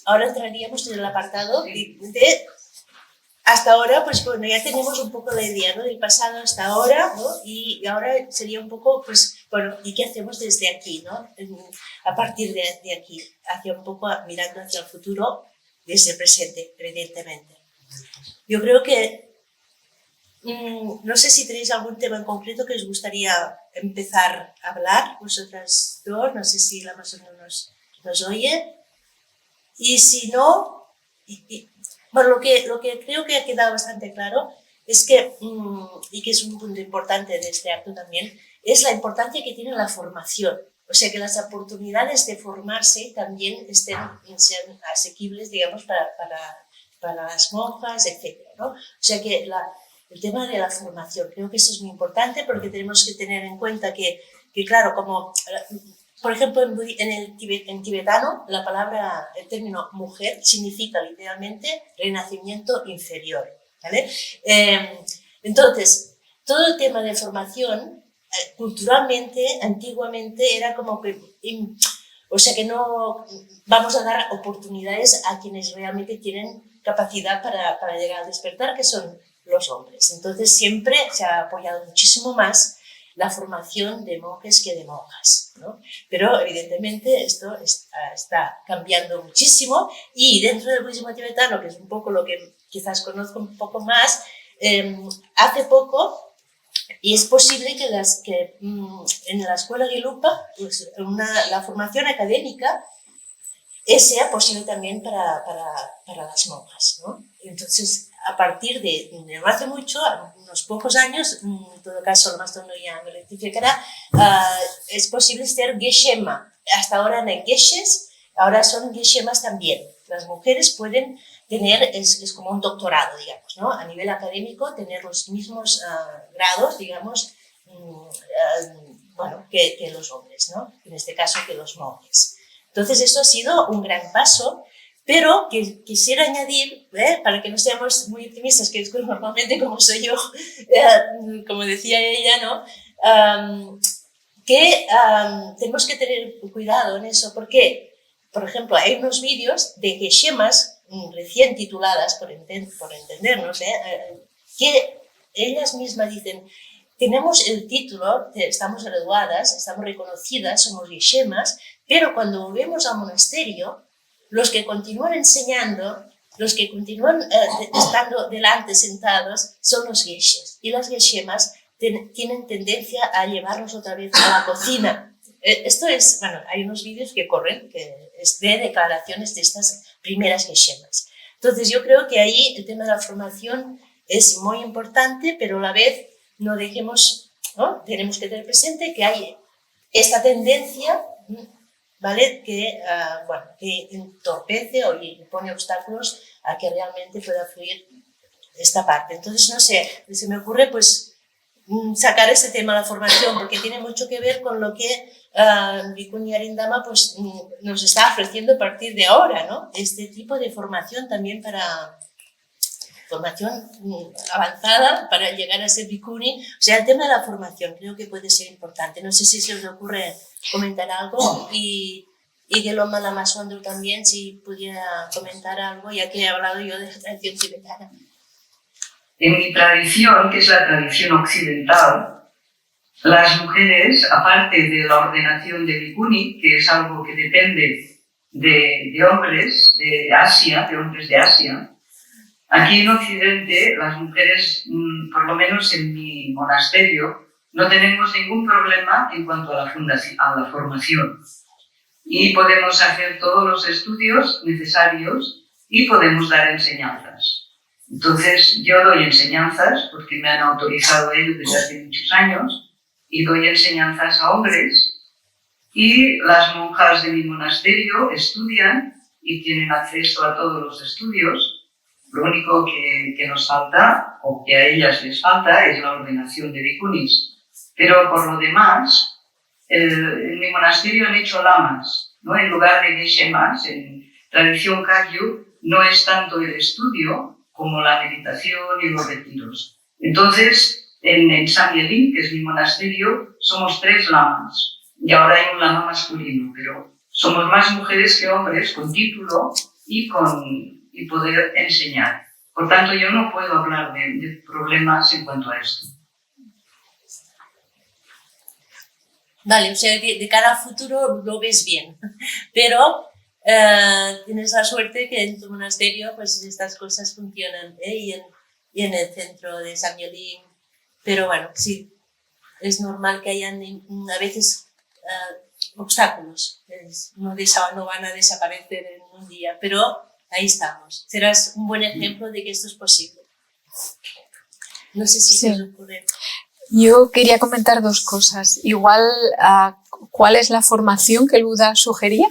ahora entraríamos en el apartado de hasta ahora, pues bueno, ya tenemos un poco la idea, ¿no? Del pasado hasta ahora, ¿no? Y ahora sería un poco, pues, bueno, ¿y qué hacemos desde aquí, ¿no? A partir de aquí, hacia un poco mirando hacia el futuro, desde el presente, evidentemente. Yo creo que, no sé si tenéis algún tema en concreto que os gustaría empezar a hablar, vosotras dos, no sé si la persona nos oye. Y si no, bueno, lo que creo que ha quedado bastante claro es que, y que es un punto importante de este acto también, es la importancia que tiene la formación. O sea, que las oportunidades de formarse también sean asequibles, digamos, para las monjas, etc., ¿no? O sea, que el tema de la formación, creo que eso es muy importante porque tenemos que tener en cuenta que claro, como... Por ejemplo, en tibetano, el término mujer significa literalmente renacimiento inferior, ¿vale? Entonces, todo el tema de formación, culturalmente, antiguamente, era como que... O sea, que no vamos a dar oportunidades a quienes realmente tienen capacidad para llegar a despertar, que son los hombres. Entonces, siempre se ha apoyado muchísimo más la formación de monjes que de monjas, ¿no? Pero evidentemente esto está cambiando muchísimo y dentro del budismo tibetano, que es un poco lo que quizás conozco un poco más, hace poco, y es posible que en la escuela Gelupa, pues la formación académica sea posible también para las monjas, ¿no? Entonces, a partir de no hace mucho, unos pocos años, en todo caso, el maestro ya me rectificará, es posible ser Geshe-ma. Hasta ahora no hay Geshes, ahora son Geshe-mas también. Las mujeres pueden tener, es como un doctorado, digamos, ¿no? A nivel académico, tener los mismos grados, digamos, bueno, que los hombres, ¿no? En este caso, que los monjes. Entonces, esto ha sido un gran paso, pero que quisiera añadir, para que no seamos muy optimistas, que es normalmente como soy yo, como decía ella, ¿no? Que tenemos que tener cuidado en eso, porque, por ejemplo, hay unos vídeos de geshemas recién tituladas, por entendernos, que ellas mismas dicen: tenemos el título, estamos graduadas, estamos reconocidas, somos geshemas, pero cuando volvemos al monasterio, los que continúan enseñando, los que continúan estando delante sentados, son los geshes. Y las geshemas tienen tendencia a llevarnos otra vez a la cocina. Esto es, bueno, hay unos vídeos que corren, que es de declaraciones de estas primeras geshemas. Entonces, yo creo que ahí el tema de la formación es muy importante, pero a la vez no dejemos, ¿no? Tenemos que tener presente que hay esta tendencia, ¿vale? Que entorpece o impone obstáculos a que realmente pueda fluir esta parte. Entonces, no sé, se me ocurre pues sacar ese tema de la formación, porque tiene mucho que ver con lo que Bhikkhuni Arindama pues, nos está ofreciendo a partir de ahora, ¿no? Este tipo de formación también para formación avanzada para llegar a ser Bhikkhuni. O sea, el tema de la formación creo que puede ser importante. No sé si se os ocurre comentar algo y que Loma Lama Swandru también, si pudiera comentar algo, ya que he hablado yo de la tradición tibetana. En mi tradición, que es la tradición occidental, las mujeres, aparte de la ordenación de Bhikkhuni, que es algo que depende de hombres de Asia, de hombres de Asia, aquí en Occidente, las mujeres, por lo menos en mi monasterio, no tenemos ningún problema en cuanto a la formación. Y podemos hacer todos los estudios necesarios y podemos dar enseñanzas. Entonces, yo doy enseñanzas porque me han autorizado ello desde hace muchos años y doy enseñanzas a hombres y las monjas de mi monasterio estudian y tienen acceso a todos los estudios. Lo único que nos falta, o que a ellas les falta, es la ordenación de bhikkhunis. Pero por lo demás, en mi monasterio han hecho lamas, ¿no? En lugar de geshemas, en tradición Kagyu, no es tanto el estudio como la meditación y los retiros. Entonces, en San Yelin, que es mi monasterio, somos 3 lamas. Y ahora hay un lama masculino, pero somos más mujeres que hombres con título y poder enseñar. Por tanto, yo no puedo hablar de problemas en cuanto a esto. Vale, o sea, de cara al futuro lo ves bien, pero tienes la suerte que en tu monasterio pues estas cosas funcionan, y en el centro de San Violín. Pero bueno, sí, es normal que hayan a veces obstáculos, no van a desaparecer en un día, pero ahí estamos. Serás un buen ejemplo de que esto es posible. No sé si se os ocurre. Yo quería comentar dos cosas. Igual, ¿cuál es la formación que el Buda sugería?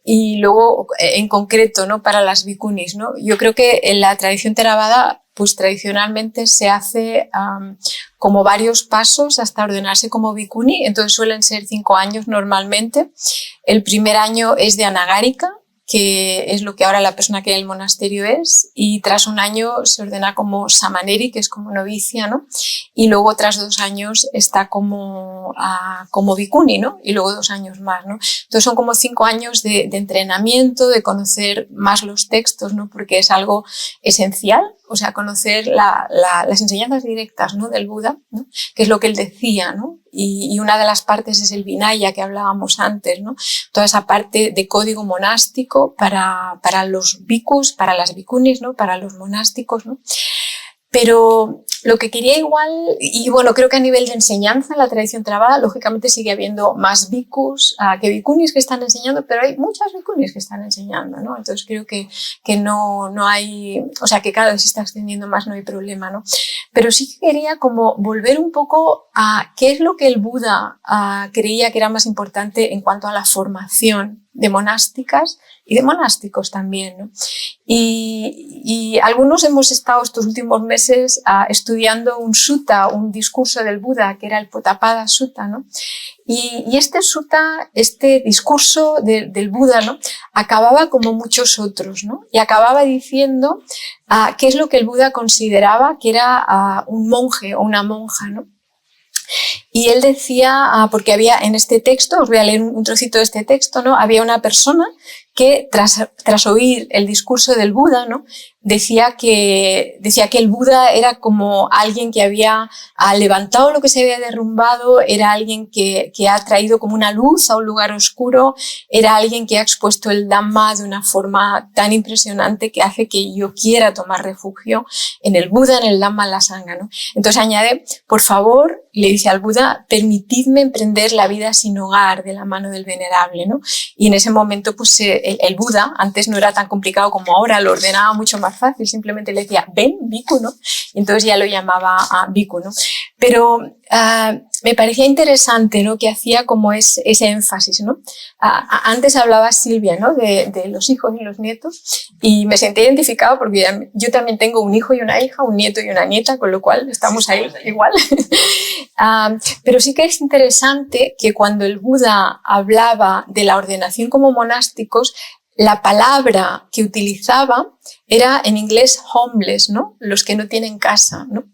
Y luego, en concreto, ¿no?, para las bhikkhunis, ¿no? Yo creo que en la tradición Theravada, pues tradicionalmente se hace como varios pasos hasta ordenarse como bhikkhuni, entonces suelen ser 5 años normalmente. El primer año es de Anagarika, que es lo que ahora la persona que hay en el monasterio es, y tras un año se ordena como samaneri, que es como novicia, ¿no? Y luego tras 2 años está como bhikkhuni, ¿no? Y luego 2 años más, ¿no? Entonces son como 5 años de entrenamiento, de conocer más los textos, ¿no? Porque es algo esencial, o sea, conocer las enseñanzas directas, ¿no?, del Buda, ¿no?, que es lo que él decía, ¿no? Y una de las partes es el Vinaya que hablábamos antes, ¿no? Toda esa parte de código monástico para los bhikkhus, para las bhikkhunis, ¿no?, para los monásticos, ¿no? Pero lo que quería igual, y bueno, creo que a nivel de enseñanza en la tradición Theravada, lógicamente sigue habiendo más bhikkhus que bhikkhunis que están enseñando, pero hay muchas bhikkhunis que están enseñando, ¿no? Entonces creo que no hay, o sea, que cada vez se está extendiendo más, no hay problema, ¿no? Pero sí que quería como volver un poco a qué es lo que el Buda creía que era más importante en cuanto a la formación de monásticas y de monásticos también, ¿no? Y algunos hemos estado estos últimos meses estudiando un sutta, un discurso del Buda, que era el Potthapada Sutta, ¿no? Y este sutta, este discurso del Buda, ¿no?, acababa como muchos otros, ¿no? Y acababa diciendo qué es lo que el Buda consideraba que era un monje o una monja, ¿no? Y él decía, porque había en este texto, os voy a leer un trocito de este texto, ¿no?, había una persona que tras oír el discurso del Buda, ¿no?, decía que el Buda era como alguien que había levantado lo que se había derrumbado, era alguien que ha traído como una luz a un lugar oscuro, era alguien que ha expuesto el Dhamma de una forma tan impresionante que hace que yo quiera tomar refugio en el Buda, en el Dhamma, en la Sangha, ¿no? Entonces añade, por favor, le dice al Buda, permitidme emprender la vida sin hogar de la mano del venerable, ¿no? Y en ese momento, pues el Buda, antes no era tan complicado como ahora, lo ordenaba mucho más fácil, simplemente le decía, ven, bhikkhu, ¿no? Y entonces ya lo llamaba bhikkhu, ¿no? Pero me parecía interesante, ¿no?, que hacía como ese énfasis, ¿no? Antes hablaba Silvia, ¿no?, de los hijos y los nietos, y me sentí identificado porque yo también tengo un hijo y una hija, un nieto y una nieta, con lo cual estamos ahí igual. Pero sí que es interesante que cuando el Buda hablaba de la ordenación como monásticos, la palabra que utilizaba era en inglés homeless, ¿no?, los que no tienen casa, ¿no?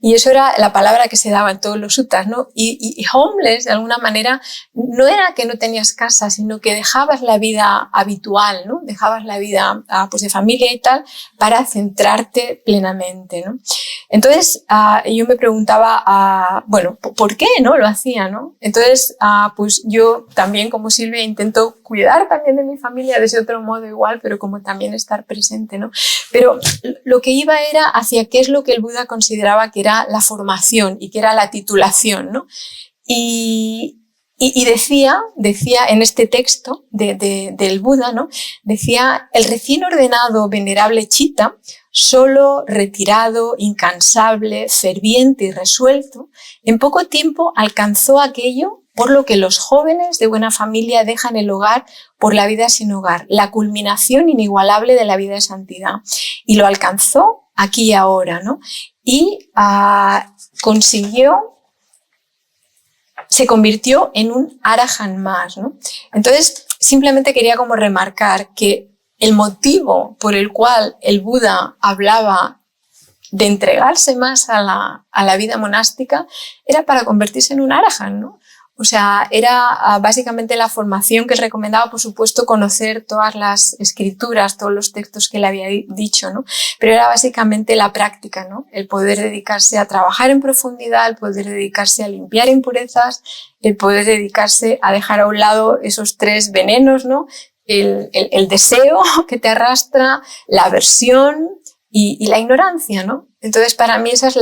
Y eso era la palabra que se daba en todos los suttas, ¿no? Y homeless, de alguna manera, no era que no tenías casa, sino que dejabas la vida habitual, ¿no? Dejabas la vida pues de familia y tal para centrarte plenamente, ¿no? Entonces, yo me preguntaba, bueno, ¿por qué no lo hacía, no? Entonces, pues yo también, como Silvia, intento cuidar también de mi familia de ese otro modo igual, pero como también estar presente, ¿no? Pero lo que iba era hacia qué es lo que el Buda consideraba que era la formación y que era la titulación, ¿no? Y decía en este texto del Buda, ¿no?, decía, el recién ordenado venerable Chitta, solo, retirado, incansable, ferviente y resuelto, en poco tiempo alcanzó aquello por lo que los jóvenes de buena familia dejan el hogar por la vida sin hogar, la culminación inigualable de la vida de santidad. Y lo alcanzó aquí y ahora, ¿no? Y se convirtió en un Arahant más, ¿no? Entonces, simplemente quería como remarcar que el motivo por el cual el Buda hablaba de entregarse más a la vida monástica era para convertirse en un Arahant, ¿no? O sea, era básicamente la formación que él recomendaba, por supuesto, conocer todas las escrituras, todos los textos que él había dicho, ¿no? Pero era básicamente la práctica, ¿no? El poder dedicarse a trabajar en profundidad, el poder dedicarse a limpiar impurezas, el poder dedicarse a dejar a un lado esos 3 venenos, ¿no? El deseo que te arrastra, la aversión y la ignorancia, ¿no? Entonces, para mí esa es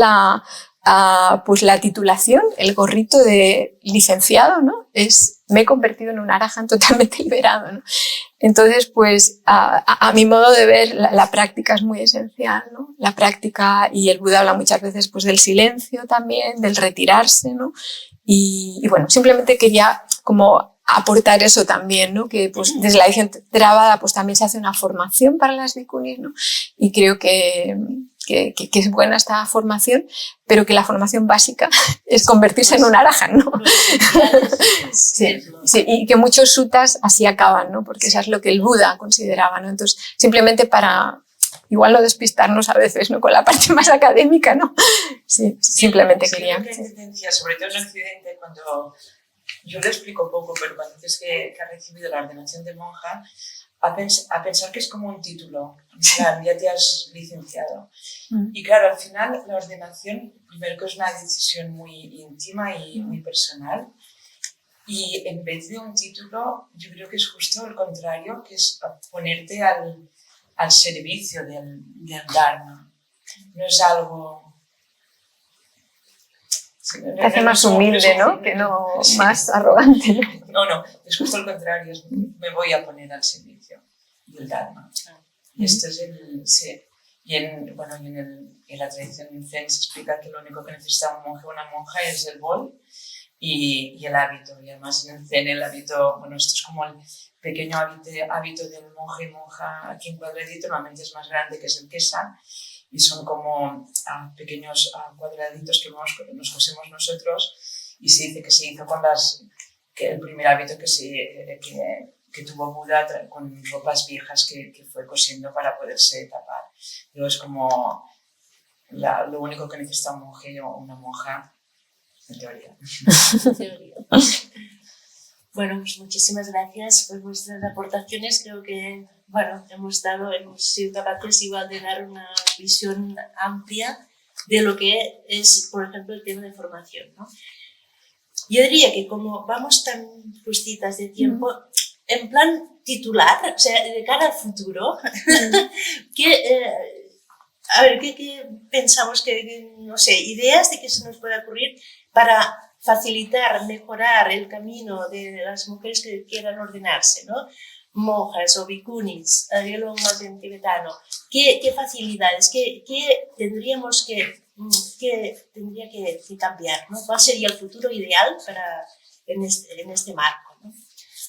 pues la titulación, el gorrito de licenciado, ¿no? Me he convertido en un arahant totalmente liberado, ¿no? Entonces, pues, a mi modo de ver, la práctica es muy esencial, ¿no? La práctica, y el Buda habla muchas veces, pues, del silencio también, del retirarse, ¿no? Y bueno, simplemente quería como aportar eso también, ¿no? Que pues desde la edición Theravada pues también se hace una formación para las bhikkhunis, ¿no? Y creo que es buena esta formación, pero que la formación básica es convertirse en un arahant, ¿no? Sí, y que muchos suttas así acaban, ¿no? Porque eso es lo que el Buda consideraba, ¿no? Entonces, simplemente para igual no despistarnos a veces, ¿no? Con la parte más académica, ¿no? Sí, simplemente quería. Creo que hay tendencia, sobre todo en Occidente, cuando yo lo explico poco, pero cuando dices que ha recibido la ordenación de monja, a pensar que es como un título, claro, ya te has licenciado. Y claro, al final la ordenación, primero que es una decisión muy íntima y muy personal, y en vez de un título, yo creo que es justo el contrario, que es ponerte al servicio del Dharma. No es algo... Te hace más humilde, ¿no? Que no más arrogante. No, es justo lo contrario, me voy a poner al servicio del Dharma. Y esto es sí. Y en la tradición zen se explica que lo único que necesita un monje o una monja es el bol y el hábito. Y además en el zen el hábito, bueno, esto es como el pequeño hábito del monje y monja aquí en cuadradito, normalmente es más grande, que es el kesa, y son como pequeños cuadraditos que nos cosemos nosotros, y se dice que se hizo que el primer hábito que tuvo Buda con ropas viejas que fue cosiendo para poderse tapar. Pero es como lo único que necesita un monje o una monja, en teoría. Bueno, pues muchísimas gracias por vuestras aportaciones. Creo que hemos sido capaces igual de dar una visión amplia de lo que es, por ejemplo, el tema de formación, ¿no? Yo diría que como vamos tan justitas de tiempo, en plan titular, o sea, de cara al futuro, ¿qué pensamos no sé, ideas de que se nos pueda ocurrir para facilitar, mejorar el camino de las mujeres que quieran ordenarse, ¿no? Monjas o bhikkhunis, diálogo más en tibetano. ¿Qué facilidades, qué tendría que cambiar, ¿no? ¿Cuál sería el futuro ideal en este marco, ¿no?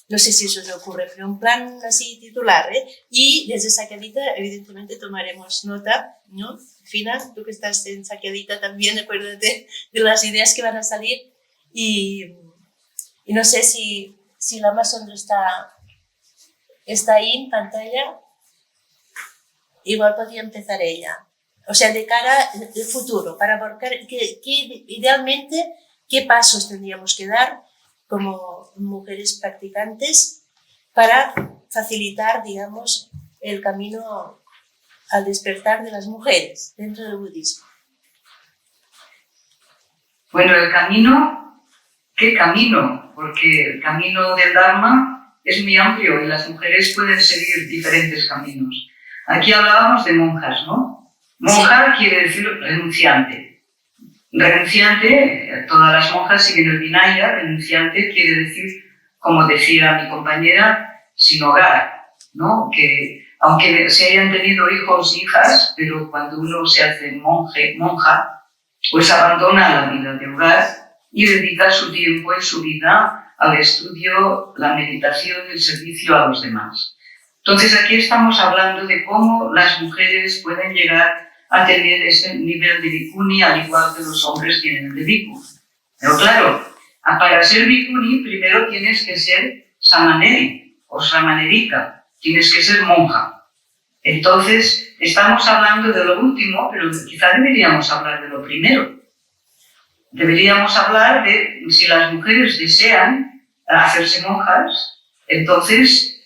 No sé si eso te ocurre, pero un plan así titular, ¿eh? Y desde Sakyadhita, evidentemente, tomaremos nota, ¿no? Fina, tú que estás en Sakyadhita también, acuérdate de las ideas que van a salir. Y no sé si la Amazon está ahí en pantalla. Igual podría empezar ella. O sea, de cara al futuro, para abarcar idealmente qué pasos tendríamos que dar como mujeres practicantes para facilitar, digamos, el camino al despertar de las mujeres dentro del budismo. Bueno, el camino... ¿Qué camino? Porque el camino del Dharma es muy amplio y las mujeres pueden seguir diferentes caminos. Aquí hablábamos de monjas, ¿no? Monja quiere decir renunciante. Renunciante, todas las monjas siguen el Vinaya, renunciante quiere decir, como decía mi compañera, sin hogar, ¿no? Que aunque se hayan tenido hijos e hijas, pero cuando uno se hace monja, pues abandona la vida de hogar y dedica su tiempo y su vida al estudio, la meditación y el servicio a los demás. Entonces aquí estamos hablando de cómo las mujeres pueden llegar a tener ese nivel de bhikkhuni al igual que los hombres tienen el de bhikkhu. Pero claro, para ser bhikkhuni primero tienes que ser samaneri o samanerika, tienes que ser monja. Entonces estamos hablando de lo último, pero quizá deberíamos hablar de lo primero. deberíamos hablar de si las mujeres desean hacerse monjas, entonces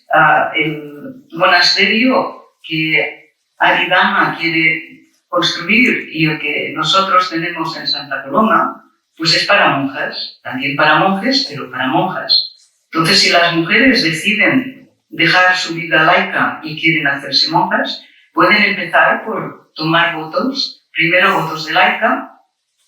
el monasterio que Aridama quiere construir y el que nosotros tenemos en Santa Coloma, pues es para monjas, también para monjes, pero para monjas. Entonces, si las mujeres deciden dejar su vida laica y quieren hacerse monjas, pueden empezar por tomar votos, primero votos de laica,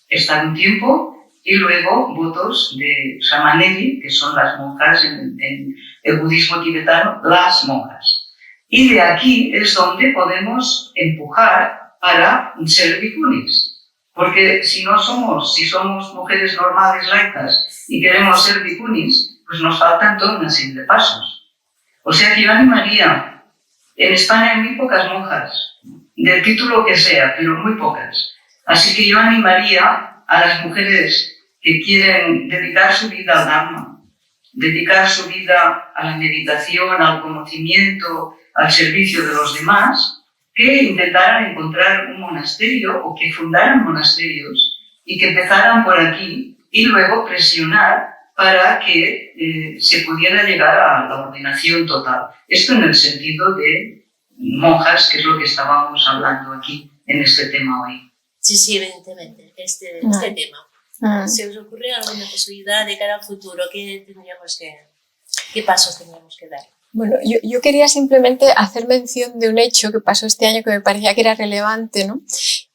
estar un tiempo, y luego votos de Samaneri, que son las monjas en el budismo tibetano, las monjas. Y de aquí es donde podemos empujar para ser bhikkhunis. Porque si somos mujeres normales laicas y queremos ser bhikkhunis, pues nos faltan toda una serie de pasos. O sea que yo animaría, en España hay muy pocas monjas, del título que sea, pero muy pocas. Así que yo animaría a las mujeres que quieren dedicar su vida al Dharma, dedicar su vida a la meditación, al conocimiento, al servicio de los demás, que intentaran encontrar un monasterio o que fundaran monasterios y que empezaran por aquí y luego presionar para que se pudiera llegar a la ordenación total. Esto en el sentido de monjas, que es lo que estábamos hablando aquí en este tema hoy. Sí, evidentemente, este tema. ¿Se os ocurre alguna posibilidad de cara al futuro? ¿Qué pasos tendríamos que dar? Bueno, yo quería simplemente hacer mención de un hecho que pasó este año que me parecía que era relevante, ¿no?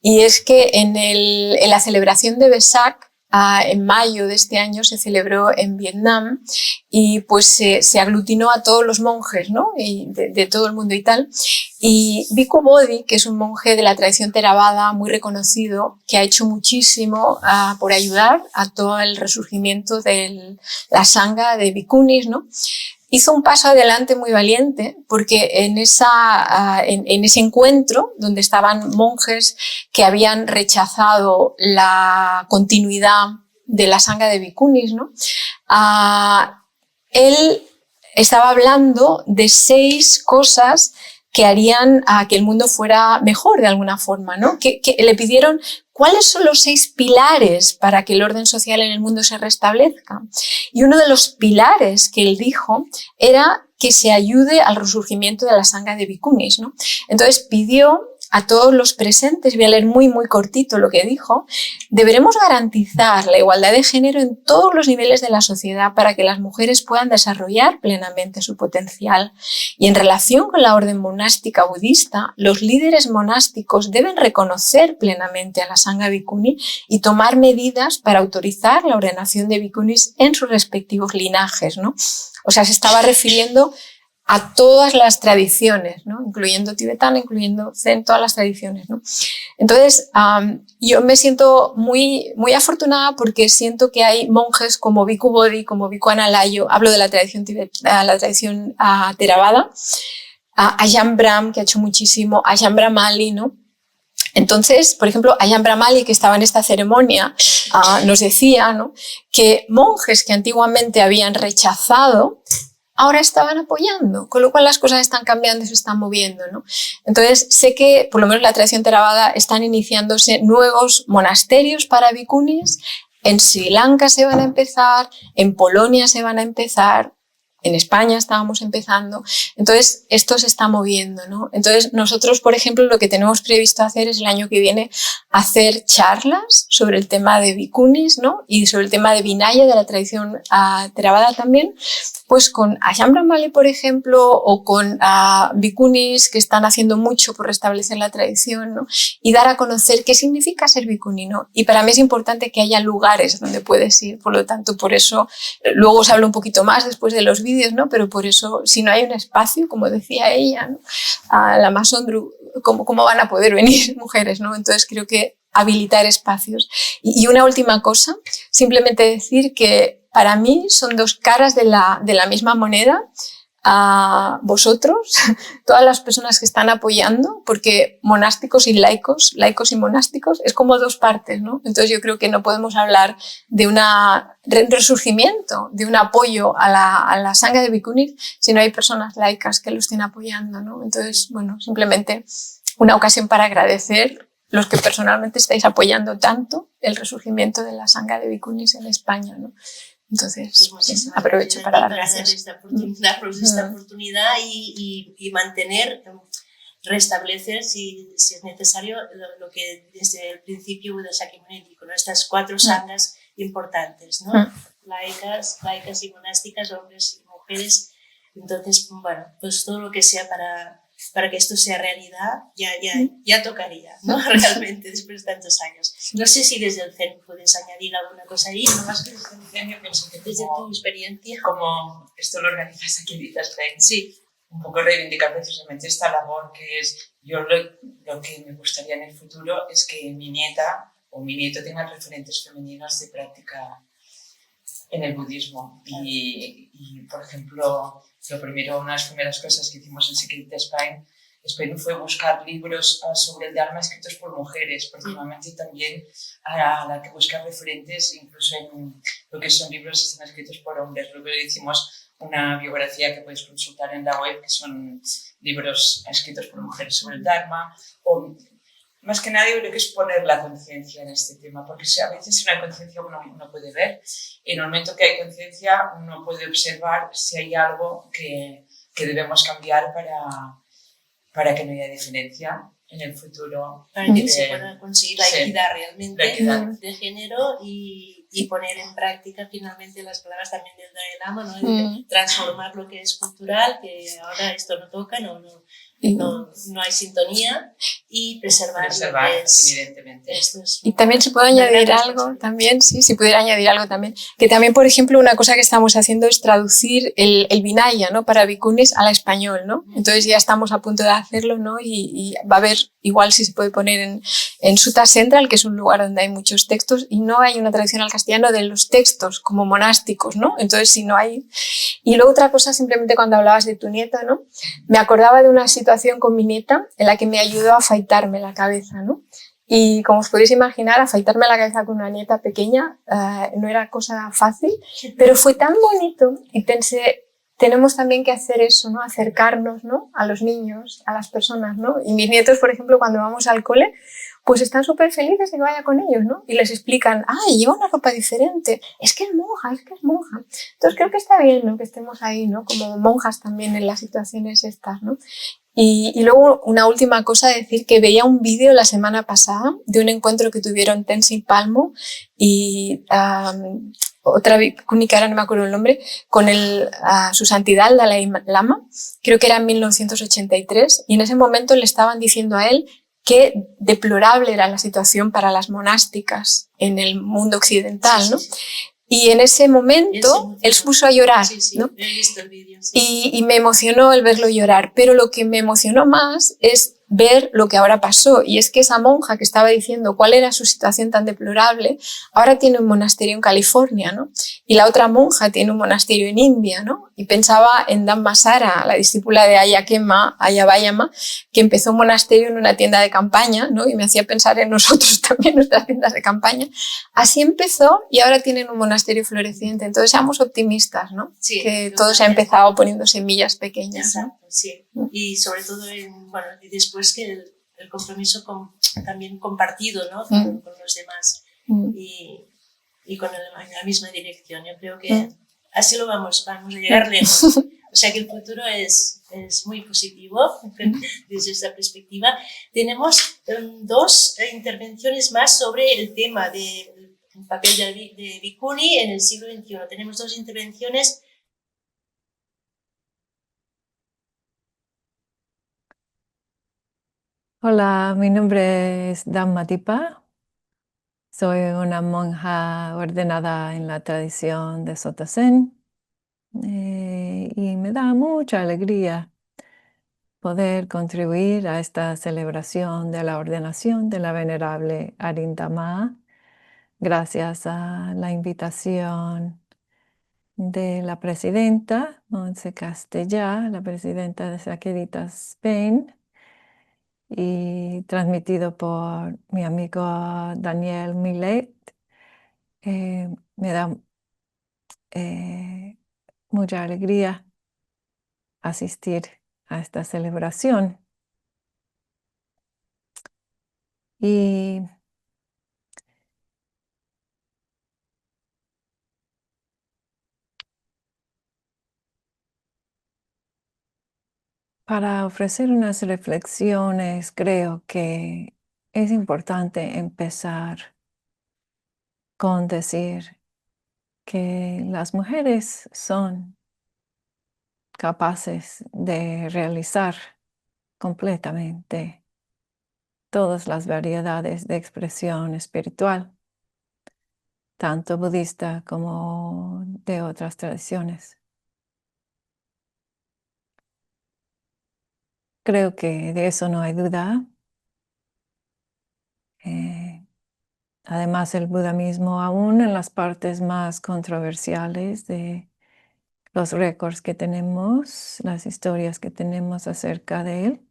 Y es que en la celebración de Vesak, en mayo de este año, se celebró en Vietnam y pues se aglutinó a todos los monjes, ¿no? Y de todo el mundo y tal. Y Bhikkhu Bodhi, que es un monje de la tradición Theravada muy reconocido, que ha hecho muchísimo por ayudar a todo el resurgimiento de la sangha de bhikkhunis, ¿no? Hizo un paso adelante muy valiente porque en ese encuentro donde estaban monjes que habían rechazado la continuidad de la sangha de bhikkhunis, ¿no? Él estaba hablando de 6 cosas que harían a que el mundo fuera mejor de alguna forma, ¿no? Que le pidieron cuáles son los 6 pilares para que el orden social en el mundo se restablezca. Y uno de los pilares que él dijo era que se ayude al resurgimiento de la sangha de bhikkhunis, ¿no? Entonces pidió a todos los presentes, voy a leer muy cortito lo que dijo: deberemos garantizar la igualdad de género en todos los niveles de la sociedad para que las mujeres puedan desarrollar plenamente su potencial. Y en relación con la orden monástica budista, los líderes monásticos deben reconocer plenamente a la sangha bhikkhuni y tomar medidas para autorizar la ordenación de bhikkhunis en sus respectivos linajes, ¿no? O sea, se estaba refiriendo a todas las tradiciones, ¿no? Incluyendo tibetano, incluyendo zen, todas las tradiciones, ¿no? Entonces, yo me siento muy afortunada porque siento que hay monjes como Bhikkhu Bodhi, como Bhikkhu Analayo, hablo de la tradición Theravada, Ajahn Brahm, que ha hecho muchísimo, Ajahn Brahmali, ¿no? Entonces, por ejemplo, Ajahn Brahmali, que estaba en esta ceremonia, nos decía, ¿no?, que monjes que antiguamente habían rechazado ahora estaban apoyando, con lo cual las cosas están cambiando y se están moviendo, ¿no? Entonces sé que, por lo menos la tradición Theravada, están iniciándose nuevos monasterios para bhikkhunis, en Sri Lanka se van a empezar, en Polonia se van a empezar, en España estábamos empezando, entonces esto se está moviendo, ¿no? Entonces nosotros, por ejemplo, lo que tenemos previsto hacer es el año que viene hacer charlas sobre el tema de bhikkhunis, ¿no? Y sobre el tema de Vinaya, de la tradición Theravada también, pues con Ajahn Brahmali, por ejemplo, o con bhikkhunis que están haciendo mucho por restablecer la tradición, ¿no? Y dar a conocer qué significa ser bhikkhuni, ¿no? Y para mí es importante que haya lugares donde puedes ir, por lo tanto, por eso, luego os hablo un poquito más después de los vídeos, ¿no? Pero por eso, si no hay un espacio, como decía ella, ¿no?, a la Masondru, ¿cómo van a poder venir mujeres, ¿no? Entonces creo que habilitar espacios. Y una última cosa, simplemente decir que para mí son 2 caras de la misma moneda. A vosotros, todas las personas que están apoyando, porque monásticos y laicos y monásticos, es como 2 partes, ¿no? Entonces yo creo que no podemos hablar de un resurgimiento, de un apoyo a la sangha de bhikkhunis si no hay personas laicas que lo estén apoyando, ¿no? Entonces, bueno, simplemente una ocasión para agradecer los que personalmente estáis apoyando tanto el resurgimiento de la Sangha de Bhikkhunis en España, ¿no? Entonces, pues sí, aprovecho para dar gracias. Darnos esta oportunidad y mantener, restablecer, si es necesario, lo que desde el principio Buda Shakyamuni dijo, ¿no? Estas 4 sanghas importantes, ¿no? Laicas y monásticas, hombres y mujeres. Entonces, bueno, pues todo lo que sea para que esto sea realidad, ya tocaría, ¿no? Realmente, después de tantos años. No sé si desde el Zen puedes añadir alguna cosa ahí. No más que desde el Zen, yo pienso que desde tu experiencia. Como esto lo organizas aquí, dices Zen, sí. Un poco reivindicar precisamente esta labor que es, yo lo que me gustaría en el futuro es que mi nieta o mi nieto tengan referentes femeninos de práctica en el budismo. Y por ejemplo, una de las primeras cosas que hicimos en Secret Spain fue buscar libros sobre el Dharma escritos por mujeres, porque normalmente también a la que buscar referentes, incluso en lo que son libros, están escritos por hombres. Luego hicimos una biografía que podéis consultar en la web, que son libros escritos por mujeres sobre el Dharma. O, más que nada, yo creo que es poner la conciencia en este tema, porque a veces sin una conciencia uno puede ver, y en el momento que hay conciencia uno puede observar si hay algo que debemos cambiar para que no haya diferencia en el futuro. Para que se pueda conseguir la equidad realmente de género y poner en práctica finalmente las palabras también del Dalai Lama, ¿no? De transformar lo que es cultural, que ahora esto no toca, no hay sintonía, y preservar lo que es, evidentemente. Y también se puede añadir algo, también, sí, si pudiera añadir algo también, que también, por ejemplo, una cosa que estamos haciendo es traducir el Vinaya, ¿no? Para Bhikkhunis al español, ¿no? Entonces ya estamos a punto de hacerlo, ¿no? Y va a haber, igual si se puede poner en Sutta Central, que es un lugar donde hay muchos textos, y no hay una traducción al castellano de los textos como monásticos, ¿no? Entonces, si no hay... Y luego otra cosa, simplemente cuando hablabas de tu nieta, ¿no? Me acordaba de una situación con mi nieta en la que me ayudó a afeitarme la cabeza, ¿no? Y como os podéis imaginar, afeitarme la cabeza con una nieta pequeña no era cosa fácil, pero fue tan bonito y pensé, tenemos también que hacer eso, ¿no? Acercarnos, ¿no? A los niños, a las personas, ¿no? Y mis nietos, por ejemplo, cuando vamos al cole, pues están súper felices de que vaya con ellos, ¿no? Y les explican, lleva una ropa diferente, es que es monja. Entonces creo que está bien, ¿no? Que estemos ahí, ¿no? Como monjas también en las situaciones estas, ¿no? Y luego una última cosa, decir que veía un vídeo la semana pasada de un encuentro que tuvieron Tenzin Palmo y otra bhikkhuni, ahora no me acuerdo el nombre, con su santidad, el Dalai Lama, creo que era en 1983, y en ese momento le estaban diciendo a él qué deplorable era la situación para las monásticas en el mundo occidental, ¿no? Y en ese momento él se puso a llorar, ¿no? He visto el vídeo, sí. Y me emocionó el verlo llorar, pero lo que me emocionó más es ver lo que ahora pasó, y es que esa monja que estaba diciendo cuál era su situación tan deplorable, ahora tiene un monasterio en California, ¿no? Y la otra monja tiene un monasterio en India, ¿no? Y pensaba en Dhammasara, la discípula de Ayavayama, que empezó un monasterio en una tienda de campaña, ¿no? Y me hacía pensar en nosotros también, nuestras tiendas de campaña. Así empezó y ahora tienen un monasterio floreciente. Entonces seamos optimistas, ¿no? Sí, que todo se ha empezado poniendo semillas pequeñas. Exacto, ¿no? sí. Y sobre todo, y después que el compromiso también compartido, ¿no? Con los demás y con en la misma dirección. Yo creo que así lo vamos a llegar lejos. O sea que el futuro es muy positivo desde esta perspectiva. Tenemos 2 intervenciones más sobre el tema del papel de Bhikkhuni en el siglo XXI. Tenemos 2 intervenciones. Hola, mi nombre es Dhammadipa. Soy una monja ordenada en la tradición de Soto Zen y me da mucha alegría poder contribuir a esta celebración de la ordenación de la venerable Arindama, gracias a la invitación de la presidenta, Montse Castellá, la presidenta de Saqueritas Spain, y transmitido por mi amigo Daniel Millet. Me da mucha alegría asistir a esta celebración. Y para ofrecer unas reflexiones, creo que es importante empezar con decir que las mujeres son capaces de realizar completamente todas las variedades de expresión espiritual, tanto budista como de otras tradiciones. Creo que de eso no hay duda. Eh, Además, el Buda mismo, aún en las partes más controversiales de los récords que tenemos, las historias que tenemos acerca de él,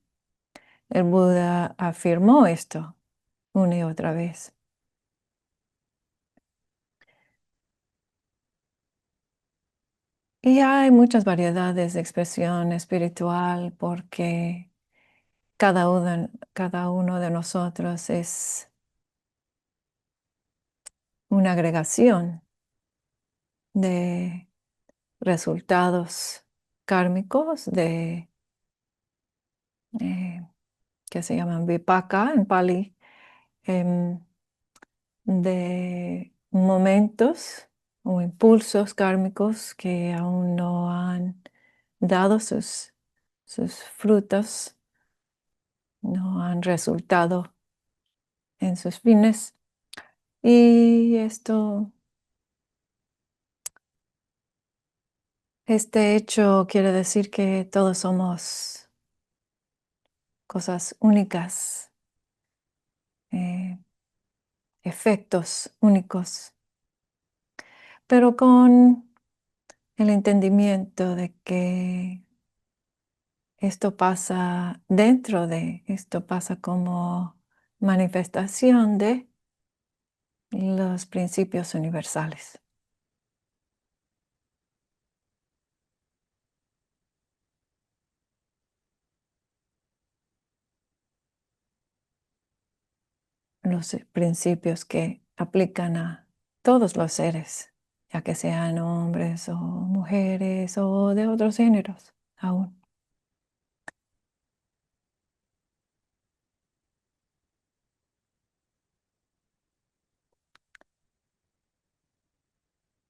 el Buda afirmó esto una y otra vez. Y hay muchas variedades de expresión espiritual porque cada uno de nosotros es una agregación de resultados kármicos eh, que se llaman vipaka en Pali, em, de momentos o impulsos kármicos que aún no han dado sus frutos, no han resultado en sus fines. Y este hecho quiere decir que todos somos cosas únicas, eh, efectos únicos, pero con el entendimiento de que esto pasa como manifestación de los principios universales. Los principios que aplican a todos los seres, ya que sean hombres o mujeres o de otros géneros aún.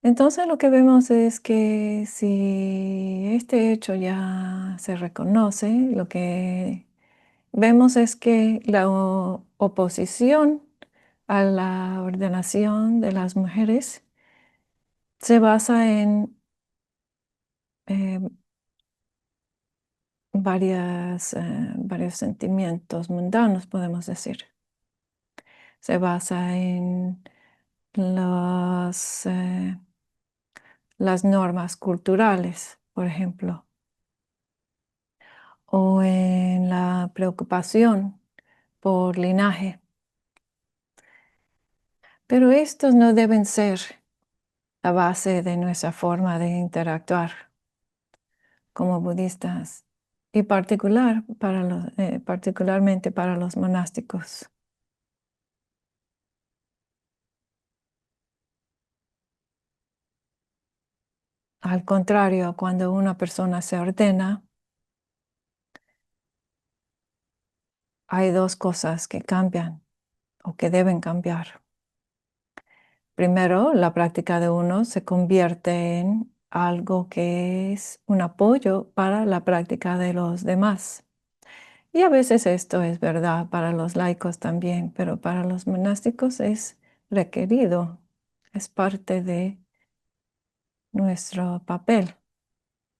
Entonces lo que vemos es que si este hecho ya se reconoce, lo que vemos es que la oposición a la ordenación de las mujeres se basa en eh, varios sentimientos mundanos, podemos decir. Se basa en las normas culturales, por ejemplo, o en la preocupación por linaje. Pero estos no deben ser la base de nuestra forma de interactuar como budistas y particularmente para los monásticos. Al contrario, cuando una persona se ordena, hay dos cosas que cambian o que deben cambiar. Primero, la práctica de uno se convierte en algo que es un apoyo para la práctica de los demás. Y a veces esto es verdad para los laicos también, pero para los monásticos es requerido, es parte de nuestro papel,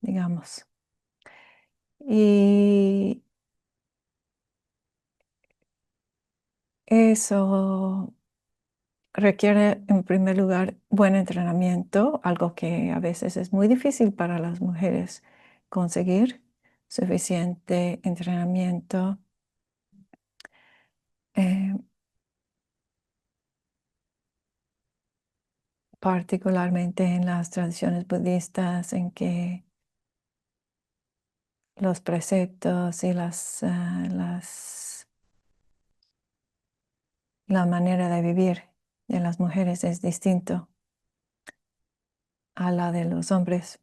digamos. Y eso requiere, en primer lugar, buen entrenamiento, algo que a veces es muy difícil para las mujeres conseguir, suficiente entrenamiento. eh, Particularmente en las tradiciones budistas en que los preceptos y las la manera de vivir de las mujeres es distinto a la de los hombres.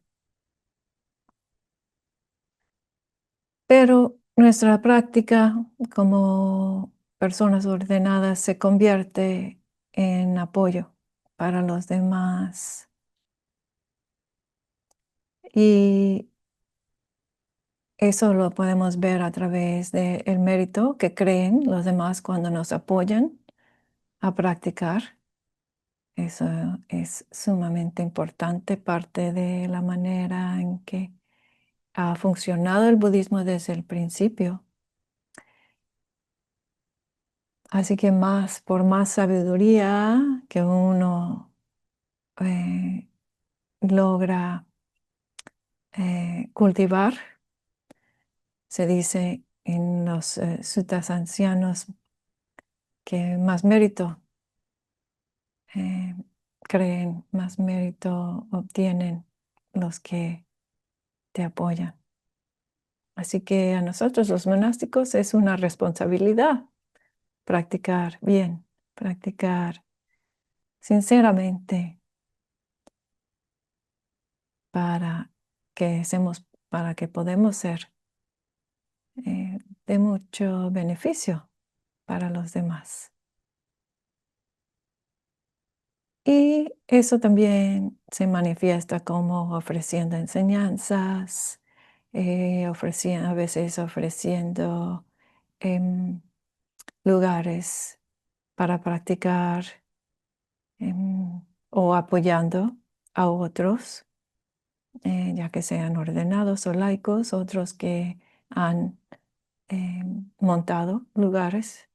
Pero nuestra práctica como personas ordenadas se convierte en apoyo para los demás. Y eso lo podemos ver a través del mérito que creen los demás cuando nos apoyan a practicar. Eso es sumamente importante, parte de la manera en que ha funcionado el budismo desde el principio. Así que por más sabiduría que uno logra cultivar, se dice en los suttas ancianos que más mérito creen, más mérito obtienen los que te apoyan. Así que a nosotros los monásticos es una responsabilidad practicar bien, practicar sinceramente para que podamos ser de mucho beneficio para los demás. Y eso también se manifiesta como ofreciendo enseñanzas, a veces ofreciendo lugares para practicar o apoyando a otros, ya que sean ordenados o laicos, otros que han montado lugares,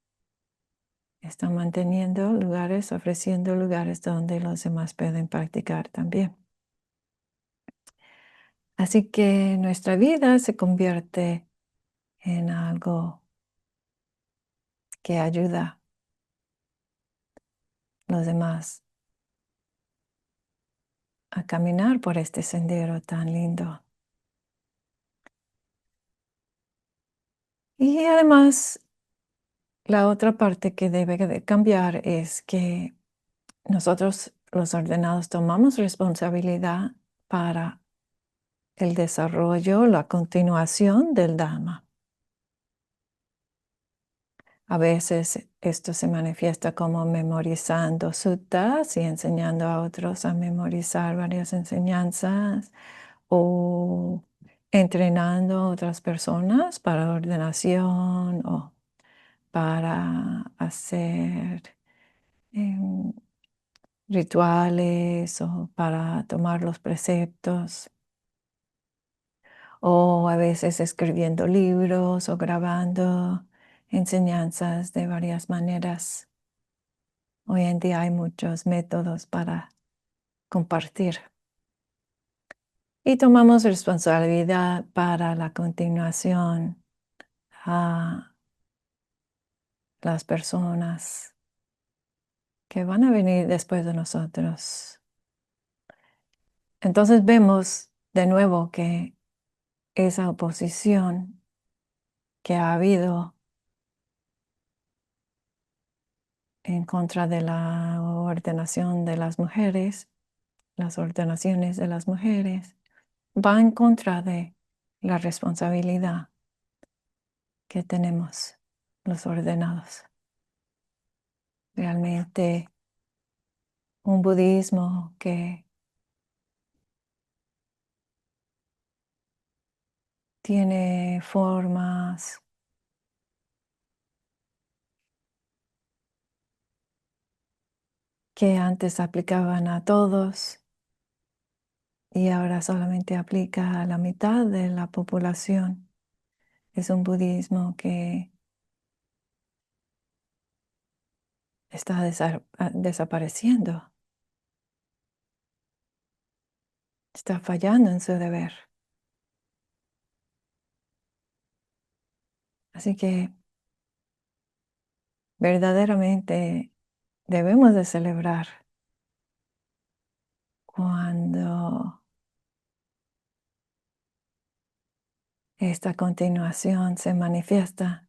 están manteniendo lugares, ofreciendo lugares donde los demás pueden practicar también. Así que nuestra vida se convierte en algo que ayuda a los demás a caminar por este sendero tan lindo. Y además, la otra parte que debe de cambiar es que nosotros, los ordenados, tomamos responsabilidad para el desarrollo, la continuación del Dhamma. A veces esto se manifiesta como memorizando suttas y enseñando a otros a memorizar varias enseñanzas o entrenando a otras personas para ordenación o para hacer rituales o para tomar los preceptos. O a veces escribiendo libros o grabando enseñanzas de varias maneras. Hoy en día hay muchos métodos para compartir. Y tomamos responsabilidad para la continuación a las personas que van a venir después de nosotros. Entonces vemos de nuevo que esa oposición que ha habido en contra de la ordenación de las mujeres, las ordenaciones de las mujeres, va en contra de la responsabilidad que tenemos los ordenados. Realmente un budismo que tiene formas que antes aplicaban a todos y ahora solamente aplica a la mitad de la población. Es un budismo que está desapareciendo, está fallando en su deber. Así que verdaderamente debemos de celebrar cuando esta continuación se manifiesta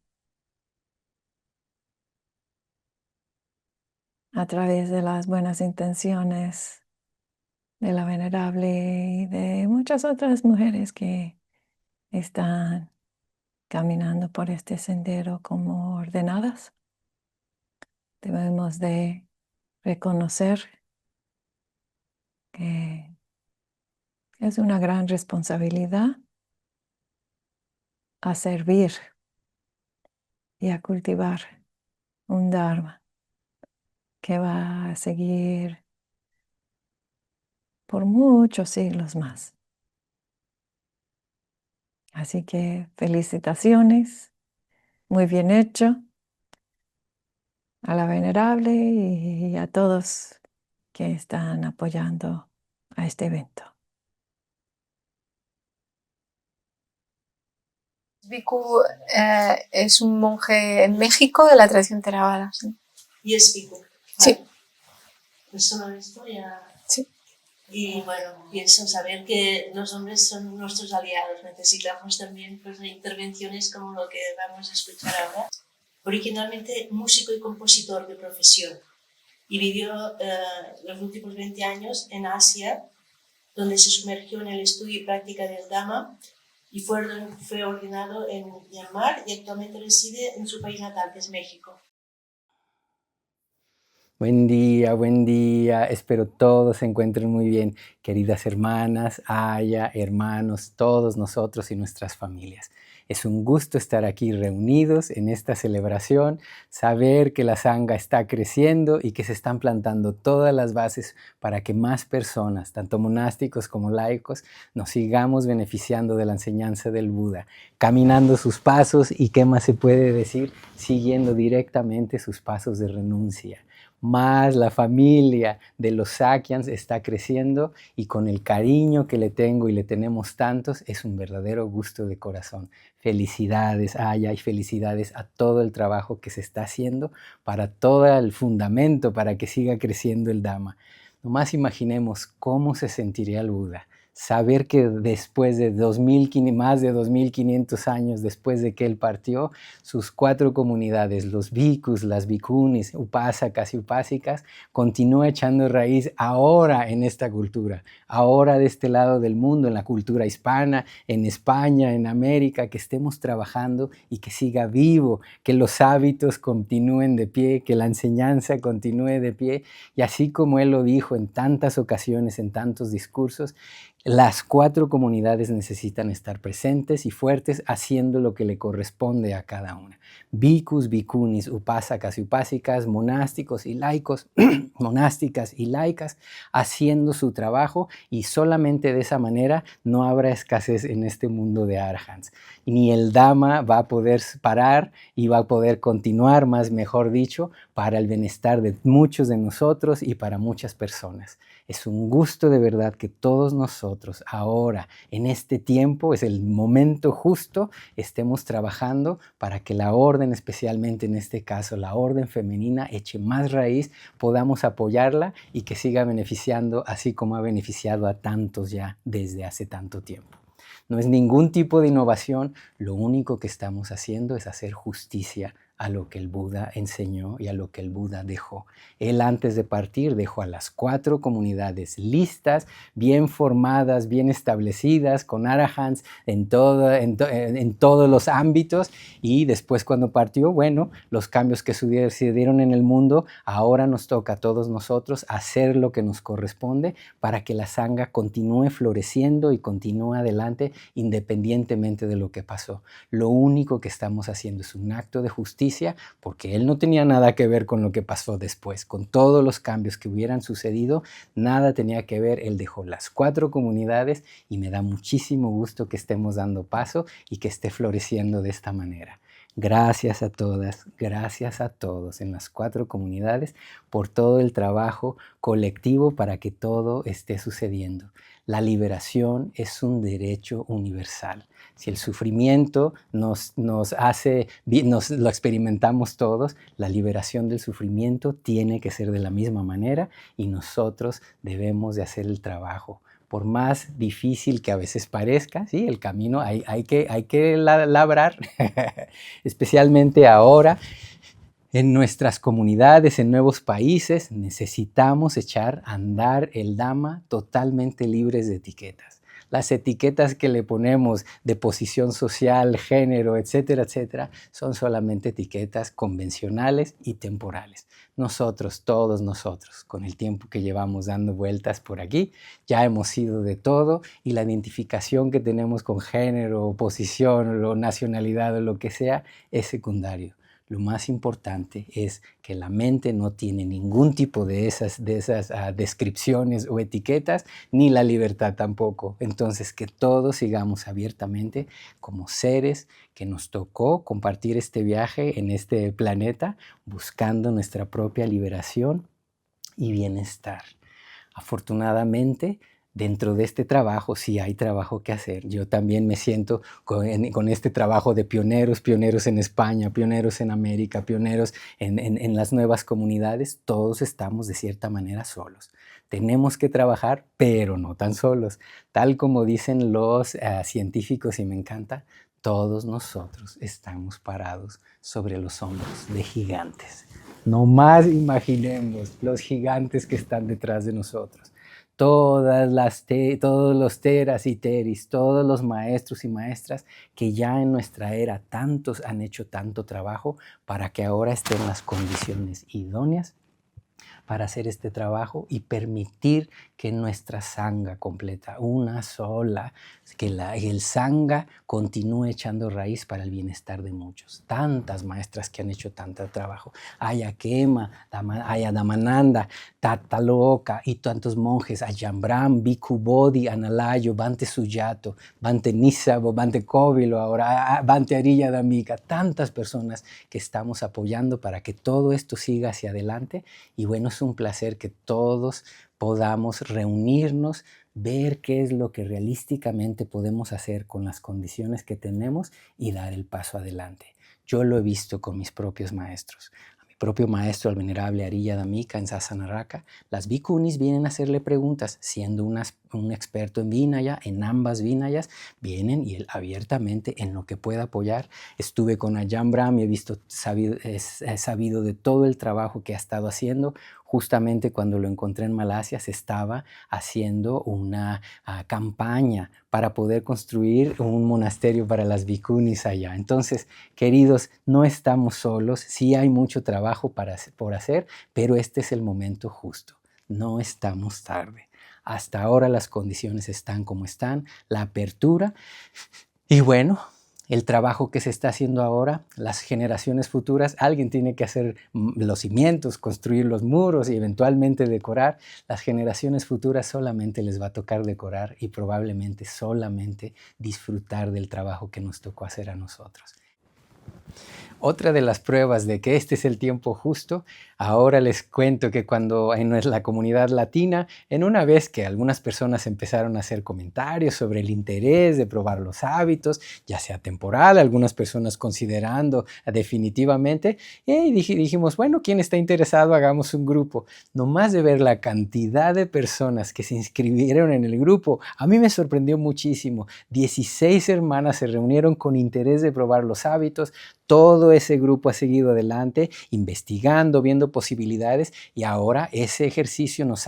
a través de las buenas intenciones de la Venerable y de muchas otras mujeres que están caminando por este sendero como ordenadas. Debemos de reconocer que es una gran responsabilidad a servir y a cultivar un Dharma que va a seguir por muchos siglos más. Así que felicitaciones, muy bien hecho a la Venerable y a todos que están apoyando a este evento. Bhikkhu es un monje en México de la tradición Theravada. ¿Sí? Y es Bhikkhu. Sí. Pues solo esto ya... Sí. Y bueno, pienso saber que los hombres son nuestros aliados. Necesitamos también pues, intervenciones como lo que vamos a escuchar ahora. Originalmente músico y compositor de profesión. Y vivió los últimos 20 años en Asia, donde se sumergió en el estudio y práctica del Dhamma y fue ordenado en Myanmar y actualmente reside en su país natal, que es México. Buen día, espero todos se encuentren muy bien, queridas hermanas, Aya, hermanos, todos nosotros y nuestras familias. Es un gusto estar aquí reunidos en esta celebración, saber que la Sangha está creciendo y que se están plantando todas las bases para que más personas, tanto monásticos como laicos, nos sigamos beneficiando de la enseñanza del Buda, caminando sus pasos y, ¿qué más se puede decir?, siguiendo directamente sus pasos de renuncia. Más la familia de los Sakyans está creciendo y con el cariño que le tengo y le tenemos tantos, es un verdadero gusto de corazón. Felicidades a Aya y felicidades a todo el trabajo que se está haciendo para todo el fundamento para que siga creciendo el Dhamma. Nomás imaginemos cómo se sentiría el Buda. Saber que después de más de 2500 años después de que él partió, sus 4 comunidades, los bhikkhus, las bhikkhunis, upasakas y upásikas, continúa echando raíz ahora en esta cultura, ahora de este lado del mundo, en la cultura hispana, en España, en América, que estemos trabajando y que siga vivo, que los hábitos continúen de pie, que la enseñanza continúe de pie, y así como él lo dijo en tantas ocasiones, en tantos discursos, las 4 comunidades necesitan estar presentes y fuertes haciendo lo que le corresponde a cada una. Bhikkhus, bhikkhunis, upasakas y upásicas, monásticos y laicos, monásticas y laicas, haciendo su trabajo, y solamente de esa manera no habrá escasez en este mundo de arhants. Ni el Dhamma va a poder parar y va a poder continuar, más mejor dicho, para el bienestar de muchos de nosotros y para muchas personas. Es un gusto de verdad que todos nosotros ahora, en este tiempo, es el momento justo, estemos trabajando para que la orden, especialmente en este caso la orden femenina, eche más raíz, podamos apoyarla y que siga beneficiando así como ha beneficiado a tantos ya desde hace tanto tiempo. No es ningún tipo de innovación, lo único que estamos haciendo es hacer justicia a lo que el Buda enseñó y a lo que el Buda dejó. Él, antes de partir, dejó a las 4 comunidades listas, bien formadas, bien establecidas, con arahants en todos los ámbitos, y después, cuando partió, bueno, los cambios que se dieron en el mundo, ahora nos toca a todos nosotros hacer lo que nos corresponde para que la Sangha continúe floreciendo y continúe adelante independientemente de lo que pasó. Lo único que estamos haciendo es un acto de justicia, porque él no tenía nada que ver con lo que pasó después. Con todos los cambios que hubieran sucedido, nada tenía que ver. Él dejó las 4 comunidades y me da muchísimo gusto que estemos dando paso y que esté floreciendo de esta manera. Gracias a todas, gracias a todos en las 4 comunidades por todo el trabajo colectivo para que todo esté sucediendo. La liberación es un derecho universal. Si el sufrimiento nos lo experimentamos todos, la liberación del sufrimiento tiene que ser de la misma manera, y nosotros debemos de hacer el trabajo. Por más difícil que a veces parezca, ¿sí? El camino hay que labrar, especialmente ahora. En nuestras comunidades, en nuevos países, necesitamos echar a andar el Dhamma totalmente libres de etiquetas. Las etiquetas que le ponemos de posición social, género, etcétera, etcétera, son solamente etiquetas convencionales y temporales. Nosotros, todos nosotros, con el tiempo que llevamos dando vueltas por aquí, ya hemos sido de todo y la identificación que tenemos con género, posición, o nacionalidad o lo que sea es secundario. Lo más importante es que la mente no tiene ningún tipo de esas descripciones o etiquetas, ni la libertad tampoco. Entonces, que todos sigamos abiertamente como seres que nos tocó compartir este viaje en este planeta, buscando nuestra propia liberación y bienestar. Afortunadamente, dentro de este trabajo sí hay trabajo que hacer. Yo también me siento con este trabajo de pioneros en España, pioneros en América, pioneros en las nuevas comunidades. Todos estamos de cierta manera solos. Tenemos que trabajar, pero no tan solos. Tal como dicen los científicos, y me encanta, todos nosotros estamos parados sobre los hombros de gigantes. No más imaginemos los gigantes que están detrás de nosotros. Todos los teras y teris, todos los maestros y maestras que ya en nuestra era tantos han hecho tanto trabajo para que ahora estén las condiciones idóneas para hacer este trabajo y permitir que nuestra sangha completa, una sola, que el sangha continúe echando raíz para el bienestar de muchos. Tantas maestras que han hecho tanto trabajo. Aya Kema, Aya Damananda, Tataloka y tantos monjes, Ayambram, Bhikkhu Bodhi, Analayo, Bhante Sujato, Bhante Nisabo, Bhante Kóvilo, ahora Bhante Arilla Dhammika, tantas personas que estamos apoyando para que todo esto siga hacia adelante. Y bueno, es un placer que todos podamos reunirnos, ver qué es lo que realísticamente podemos hacer con las condiciones que tenemos y dar el paso adelante. Yo lo he visto con mis propios maestros. A mi propio maestro, el venerable Arilla Dhammika en Sasanaraka, las bhikkhunis vienen a hacerle preguntas, siendo un experto en Vinaya, en ambas Vinayas, vienen y él abiertamente en lo que pueda apoyar. Estuve con Ajahn Brahm y he sabido de todo el trabajo que ha estado haciendo. Justamente cuando lo encontré en Malasia se estaba haciendo una campaña para poder construir un monasterio para las bhikkhunis allá. Entonces, queridos, no estamos solos, sí hay mucho trabajo por hacer, pero este es el momento justo. No estamos tarde. Hasta ahora las condiciones están como están, la apertura y bueno, el trabajo que se está haciendo ahora, las generaciones futuras, alguien tiene que hacer los cimientos, construir los muros y eventualmente decorar. Las generaciones futuras solamente les va a tocar decorar y probablemente solamente disfrutar del trabajo que nos tocó hacer a nosotros. Otra de las pruebas de que este es el tiempo justo, ahora les cuento que cuando en la comunidad latina, en una vez que algunas personas empezaron a hacer comentarios sobre el interés de probar los hábitos, ya sea temporal, algunas personas considerando definitivamente, y dijimos, bueno, ¿quién está interesado? Hagamos un grupo. Nomás de ver la cantidad de personas que se inscribieron en el grupo, a mí me sorprendió muchísimo. 16 hermanas se reunieron con interés de probar los hábitos. Todo ese grupo ha seguido adelante, investigando, viendo posibilidades y ahora ese ejercicio nos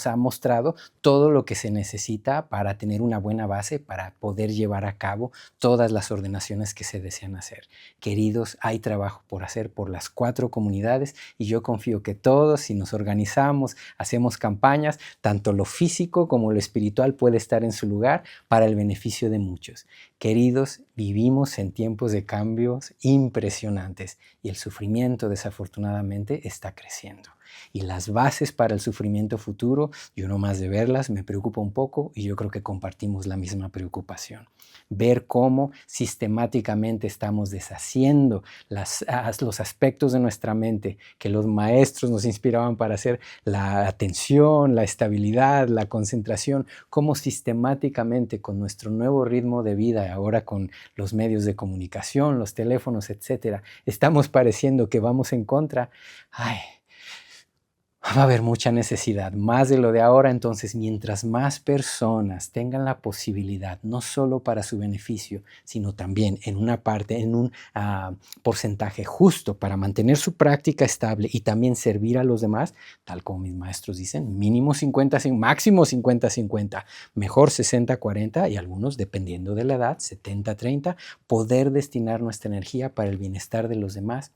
ha mostrado todo lo que se necesita para tener una buena base para poder llevar a cabo todas las ordenaciones que se desean hacer. Queridos, hay trabajo por hacer por las 4 comunidades y yo confío que todos, si nos organizamos, hacemos campañas, tanto lo físico como lo espiritual puede estar en su lugar para el beneficio de muchos. Queridos, vivimos en tiempos de cambios impresionantes y el sufrimiento desafortunadamente está creciendo. Y las bases para el sufrimiento futuro, yo no más de verlas, me preocupa un poco y yo creo que compartimos la misma preocupación. Ver cómo sistemáticamente estamos deshaciendo los aspectos de nuestra mente que los maestros nos inspiraban para hacer la atención, la estabilidad, la concentración, cómo sistemáticamente con nuestro nuevo ritmo de vida, ahora con los medios de comunicación, los teléfonos, etcétera, estamos pareciendo que vamos en contra. va a haber mucha necesidad, más de lo de ahora. Entonces, mientras más personas tengan la posibilidad, no solo para su beneficio, sino también en una parte, en un porcentaje justo para mantener su práctica estable y también servir a los demás, tal como mis maestros dicen, mínimo 50, máximo 50-50, mejor 60-40 y algunos, dependiendo de la edad, 70-30, poder destinar nuestra energía para el bienestar de los demás.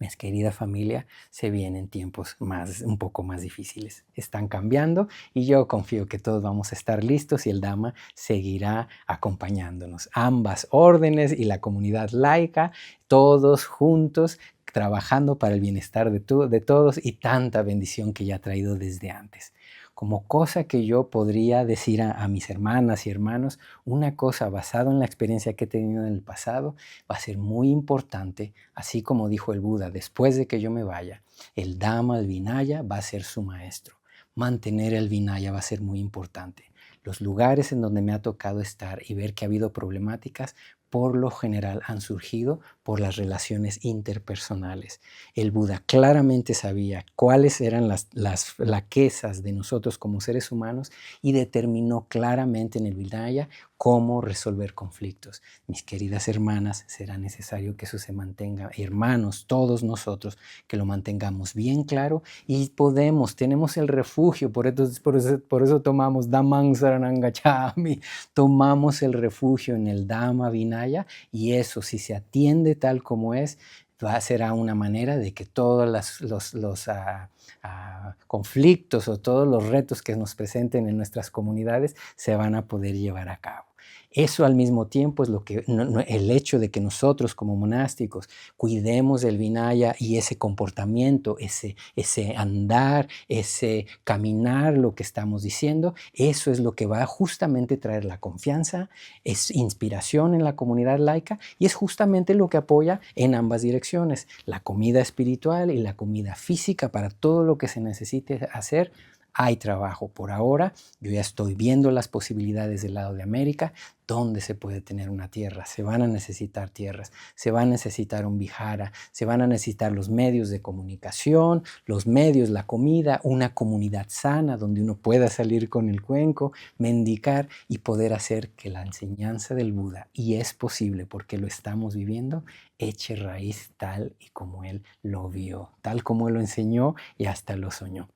Mis querida familia, se vienen tiempos un poco más difíciles. Están cambiando y yo confío que todos vamos a estar listos y el Dhamma seguirá acompañándonos. Ambas órdenes y la comunidad laica, todos juntos, trabajando para el bienestar de todos y tanta bendición que ya ha traído desde antes. Como cosa que yo podría decir a mis hermanas y hermanos, una cosa basada en la experiencia que he tenido en el pasado, va a ser muy importante, así como dijo el Buda, después de que yo me vaya, el Dhamma, el Vinaya, va a ser su maestro. Mantener el Vinaya va a ser muy importante. Los lugares en donde me ha tocado estar y ver que ha habido problemáticas, por lo general han surgido por las relaciones interpersonales. El Buda claramente sabía cuáles eran las flaquezas de nosotros como seres humanos y determinó claramente en el Vinaya cómo resolver conflictos. Mis queridas hermanas, será necesario que eso se mantenga, hermanos, todos nosotros, que lo mantengamos bien claro y tenemos el refugio, por eso tomamos Dhammam Saranam Gacchami, tomamos el refugio en el Dhamma Vinaya y eso, si se atiende tal como es, será una manera de que todos los conflictos o todos los retos que nos presenten en nuestras comunidades se van a poder llevar a cabo. Eso al mismo tiempo es el hecho de que nosotros como monásticos cuidemos el Vinaya y ese comportamiento, ese andar, ese caminar, lo que estamos diciendo, eso es lo que va a justamente traer la confianza, es inspiración en la comunidad laica y es justamente lo que apoya en ambas direcciones, la comida espiritual y la comida física para todo lo que se necesite hacer. Hay trabajo por ahora, yo ya estoy viendo las posibilidades del lado de América, donde se puede tener una tierra, se van a necesitar tierras, se va a necesitar un vihara, se van a necesitar los medios de comunicación, los medios, la comida, una comunidad sana donde uno pueda salir con el cuenco, mendicar y poder hacer que la enseñanza del Buda, y es posible porque lo estamos viviendo, eche raíz tal y como él lo vio, tal como él lo enseñó y hasta lo soñó.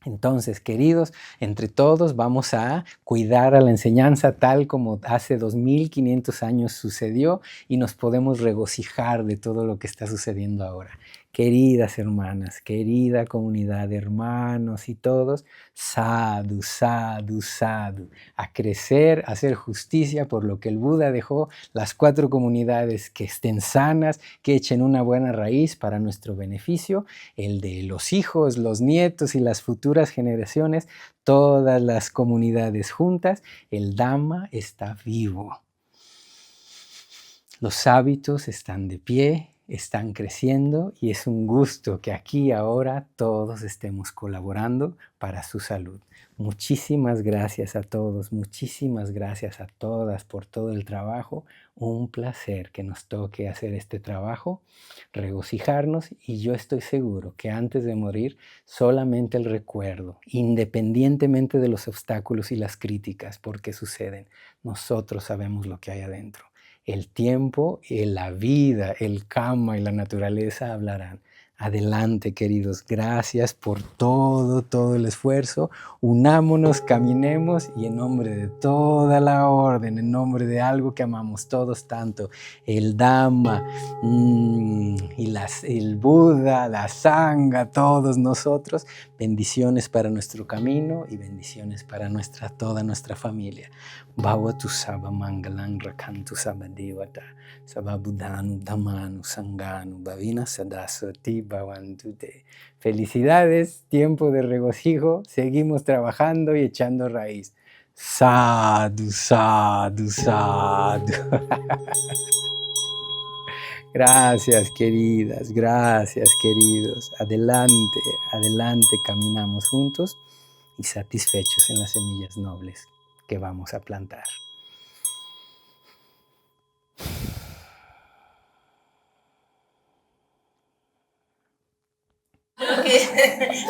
Entonces, queridos, entre todos vamos a cuidar a la enseñanza tal como hace 2500 años sucedió y nos podemos regocijar de todo lo que está sucediendo ahora. Queridas hermanas, querida comunidad, hermanos y todos, sadhu, sadhu, sadhu, a crecer, a hacer justicia por lo que el Buda dejó, las 4 comunidades que estén sanas, que echen una buena raíz para nuestro beneficio, el de los hijos, los nietos y las futuras generaciones, todas las comunidades juntas, el Dhamma está vivo. Los hábitos están de pie, están creciendo y es un gusto que aquí ahora todos estemos colaborando para su salud. Muchísimas gracias a todos, muchísimas gracias a todas por todo el trabajo. Un placer que nos toque hacer este trabajo, regocijarnos y yo estoy seguro que antes de morir solamente el recuerdo, independientemente de los obstáculos y las críticas porque suceden, nosotros sabemos lo que hay adentro. El tiempo, la vida, el karma y la naturaleza hablarán. Adelante, queridos. Gracias por todo el esfuerzo. Unámonos, caminemos y en nombre de toda la orden, en nombre de algo que amamos todos tanto, el Dhamma y el Buda, la Sangha, todos nosotros, bendiciones para nuestro camino y bendiciones para toda nuestra familia. Bhavatu Sabha Mangalang Rakhantu Sabha Devata Sabha Buddhanu Dhammanu Sanghanu Bhavina Sadaswati Bhavantu Te. Felicidades, tiempo de regocijo, seguimos trabajando y echando raíz. Sadhu, sadhu, sadhu. Gracias, queridas, gracias, queridos. Adelante, adelante, caminamos juntos y satisfechos en las semillas nobles que vamos a plantar.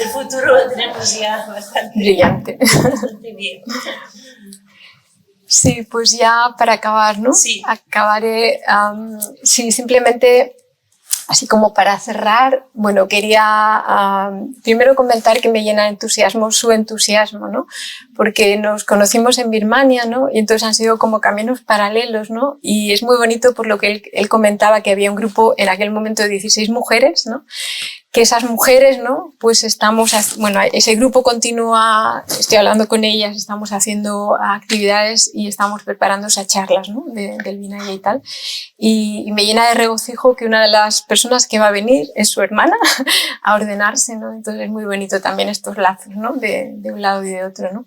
El futuro lo tenemos ya bastante, brillante. bastante bien. Sí, pues ya para acabar, ¿no? Sí. Acabaré, sí, simplemente, así como para cerrar, bueno, quería primero comentar que me llena de entusiasmo su entusiasmo, ¿no? Porque nos conocimos en Birmania, ¿no? Y entonces han sido como caminos paralelos, ¿no? Y es muy bonito por lo que él comentaba, que había un grupo en aquel momento de 16 mujeres, ¿no? Que esas mujeres, ¿no? Pues estamos, bueno, ese grupo continúa, estoy hablando con ellas, estamos haciendo actividades y estamos preparando esas charlas, ¿no? Del Vinaya y tal. Y me llena de regocijo que una de las personas que va a venir es su hermana a ordenarse, ¿no? Entonces es muy bonito también estos lazos, ¿no? De un lado y de otro, ¿no?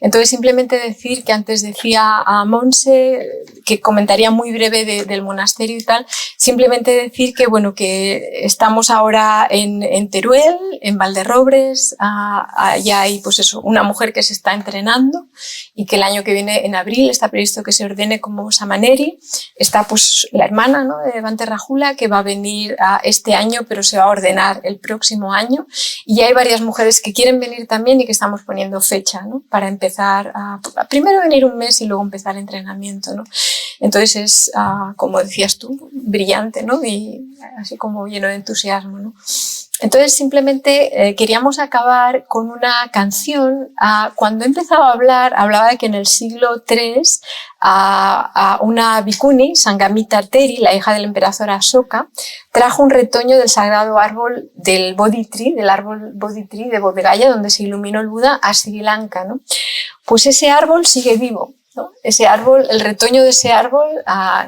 Entonces simplemente decir que antes decía a Monse que comentaría muy breve del monasterio y tal, simplemente decir que, bueno, que estamos ahora en Teruel, en Valderrobres, allá hay pues eso, una mujer que se está entrenando y que el año que viene, en abril, está previsto que se ordene como Samaneri. Está pues la hermana, ¿no? De Bhante Rajula, que va a venir este año, pero se va a ordenar el próximo año. Y hay varias mujeres que quieren venir también y que estamos poniendo fecha, ¿no? Para empezar a primero venir un mes y luego empezar el entrenamiento, ¿no? Entonces es, como decías tú, brillante, ¿no? Y así como lleno de entusiasmo, ¿no? Entonces simplemente queríamos acabar con una canción. Cuando empezaba a hablar, hablaba de que en el siglo III una bhikkhuni, Sangamita Teri, la hija del emperador Ashoka, trajo un retoño del sagrado árbol del Bodhi Tree, del árbol Bodhi Tree de Bodh Gaya, donde se iluminó el Buda, a Sri Lanka, ¿no? Pues ese árbol sigue vivo, ¿no? Ese árbol, el retoño de ese árbol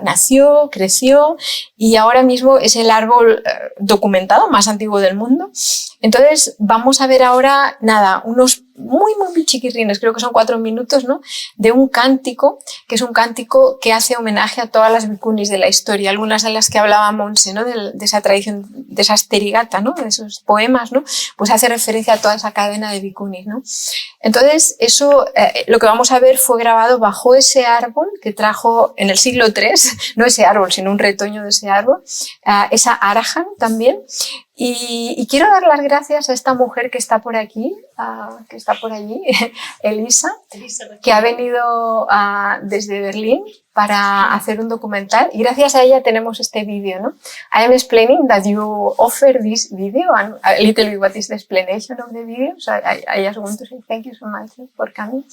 nació, creció y ahora mismo es el árbol documentado más antiguo del mundo. Entonces vamos a ver ahora, nada, unos muy chiquirrines, creo que son 4 minutos, ¿no? De un cántico, que es un cántico que hace homenaje a todas las bhikkhunis de la historia, algunas de las que hablaba Monse, ¿no? De esa tradición, de esa Sterigata, ¿no? De esos poemas, ¿no? Pues hace referencia a toda esa cadena de bhikkhunis, ¿no? Entonces, eso, lo que vamos a ver fue grabado bajo ese árbol que trajo en el siglo III, no ese árbol, sino un retoño de ese árbol, esa Arahan también. Y quiero dar las gracias a esta mujer que está por aquí, que está por allí, Elisa, que ha venido desde Berlín para hacer un documental y gracias a ella tenemos este vídeo, ¿no? I am explaining that you offer this video and a little bit what is the explanation of the video. So I just want to say thank you so much for coming.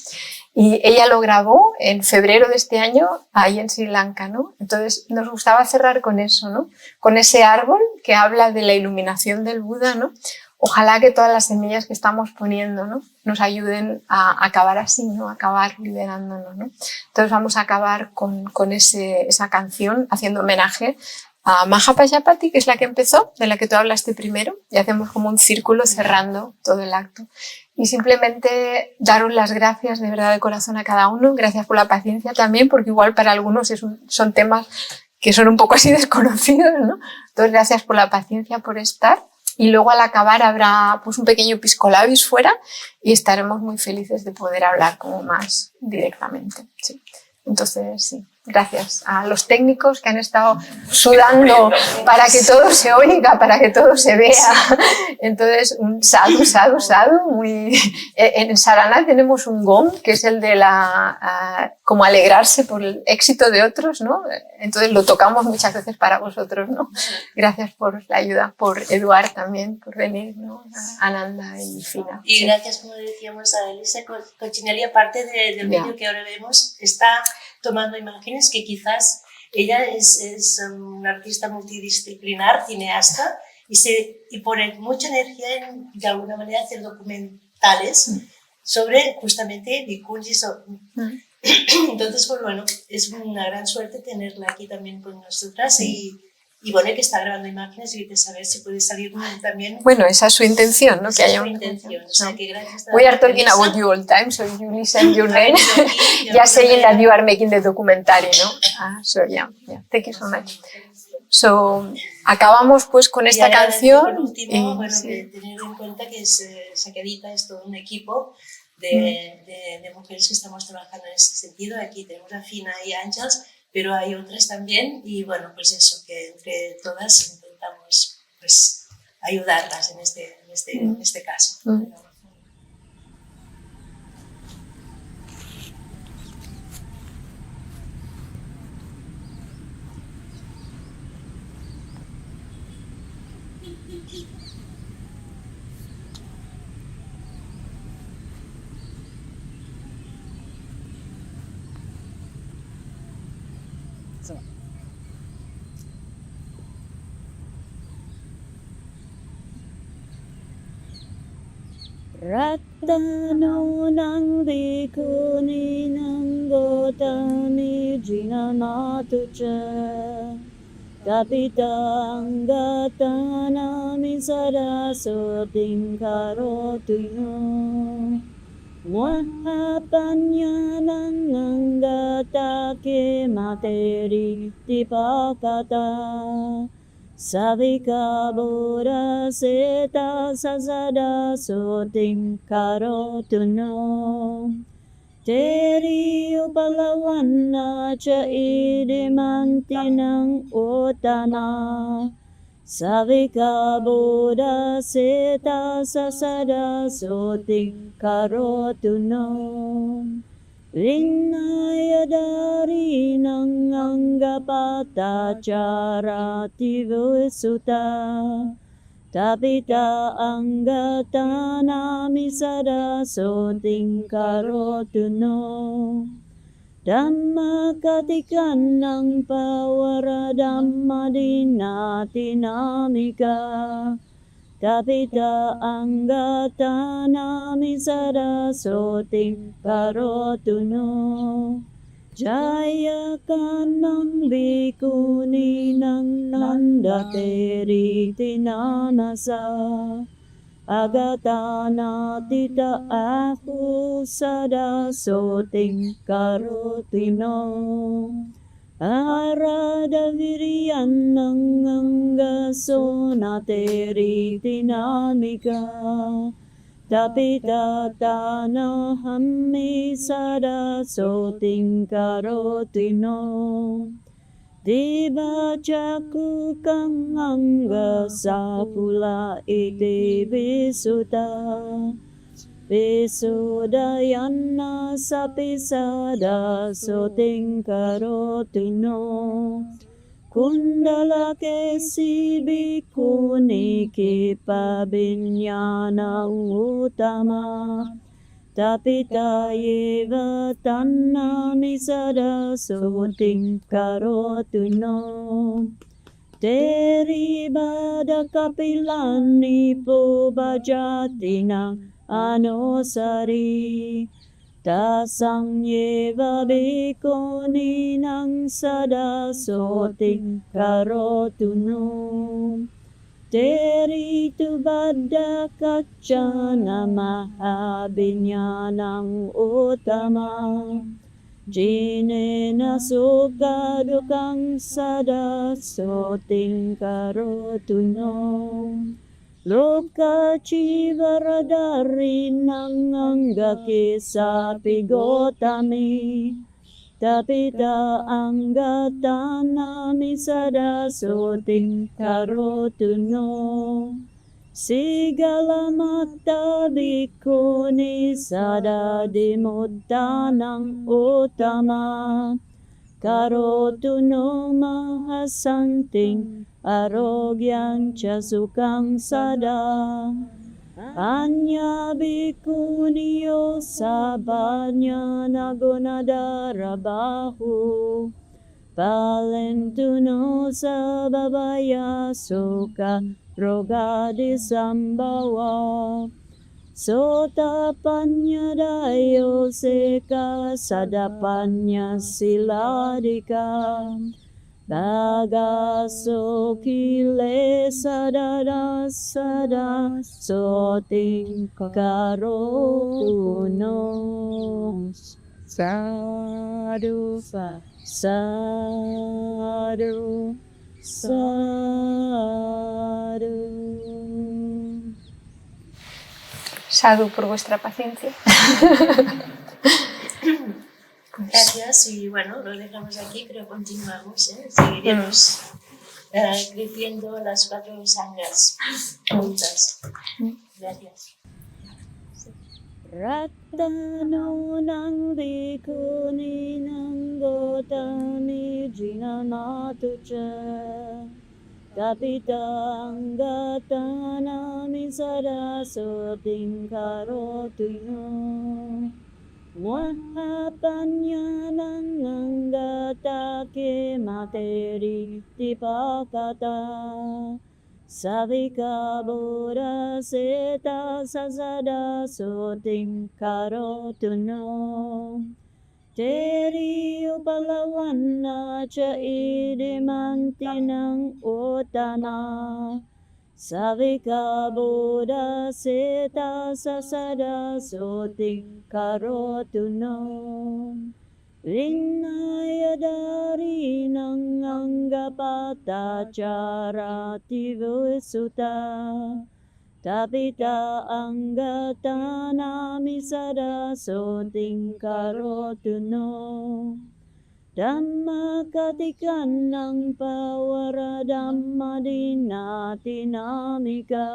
Y ella lo grabó en febrero de este año ahí en Sri Lanka, ¿no? Entonces nos gustaba cerrar con eso, ¿no? Con ese árbol que habla de la iluminación del Buda, ¿no? Ojalá que todas las semillas que estamos poniendo, ¿no? Nos ayuden a acabar así, ¿no? A acabar liberándonos, ¿no? Entonces vamos a acabar con esa canción haciendo homenaje a Mahapajapati, que es la que empezó, de la que tú hablaste primero, y hacemos como un círculo cerrando todo el acto. Y simplemente daros las gracias de verdad de corazón a cada uno, gracias por la paciencia también, porque igual para algunos son temas que son un poco así desconocidos, ¿no? Entonces gracias por la paciencia, por estar. Y luego al acabar habrá pues un pequeño piscolabis fuera y estaremos muy felices de poder hablar como más directamente. Sí. Entonces, sí, gracias a los técnicos que han estado sudando para que todo se oiga, para que todo se vea. Entonces, un sadhu. En Sarana tenemos un gong, que es el de como alegrarse por el éxito de otros, ¿no? Entonces lo tocamos muchas veces para vosotros, ¿no? Gracias por la ayuda, por Eduard también, por venir, ¿no? Ananda y Fina. Y gracias, como decíamos, a Elisa Coccinelli, aparte del vídeo que ahora vemos, está tomando imágenes que quizás ella es una artista multidisciplinar, cineasta, y pone mucha energía en, de alguna manera, hacer documentales sobre justamente bhikkhunis. Entonces, pues bueno, es una gran suerte tenerla aquí también con nosotras y bueno, que está grabando imágenes y de saber si puede salir también. Bueno, esa es su intención, ¿no? Que haya una intención. O sea, que gracias We are talking about you all time, so you listen your name. Just saying that you are making the documentary, ¿no? So yeah, thank you so much. So, acabamos pues con esta canción. Por último, bueno, tener en cuenta que Sakyadhita es todo un equipo de mujeres que estamos trabajando en ese sentido. Aquí tenemos a Fina y a Ángels, pero hay otras también y bueno, pues eso, que entre todas intentamos pues ayudarlas en este caso. Rattano nang bhikkhuni nang gotami jinamatu ca tapitang gatanami sadasoting karotu yo Muhapanyanang angatake materi tipakata Savika Buddha Seta Sasada Soting Karotuno Teri Upalawana Cha Idimantinang Utama Savika Buddha Seta Sasada Soting Karotuno Rinnaya dari nang anggapata carati vusuta Tapita anggatanami sada soting karotuno Dhamma katikan nang pawara dhamma dinatinamika Tapita anggatanami sada soting karotuno Jaya kanang bhikkhuni nang nandateri tinanasa Agatana tita aku sada soting karotino Arada viriyan nang anggasona teri dinamika Tapita tanahami sada soting karotino Dibacaku kang angga sapula iti bisuta Visudayana sapisada soting karotino Kundala kesi bhikkhuni kipabinyana utama Tapita yeva tannami sada soting karotuno Teri bada kapilani pubajatina anosari Tasang yeva bhikkhuni nang sada soting karotuno Teri tu badda kaccana mahabinyanang utama Jinena sukha dukang sada soting karotuno Loka civaradari nang angga kisapi gotami Tapita anggatanami sada soting karotuno Sigala mata bhikkhuni sada dimuttanang utama Karotuno mahasanting arogyang ca sukang sada Anya bhikkhuniyo sabanya nagunadara bahu Palentuno sababaya sukha rogadi sambhawa Sotapanya dayo seka sadapanya siladika Bagaso kile sadada sada soting karotuno Sadhu sadhu sadhu Sadhu por vuestra paciencia. Gracias y bueno, lo dejamos aquí, pero continuamos, seguiremos creciendo las 4 sangas juntas. Gracias. Ratano nang bhikkhuni nang gotami jinanatu cha kapitang gatanami sarasoting karotu yo Muhapanyanang angatake materi tipakata Savika Buddha Seta Sasada Soting Karotuno Teri Upalawana Cha Idimantinang Utana Savika Buddha Seta Sasada Soting Karotuno Vinayadari nang anggapata charati vusuta Tapita anggatanami sada soting karotuno Dhamma katikan nang pawara dhamma dinatinamika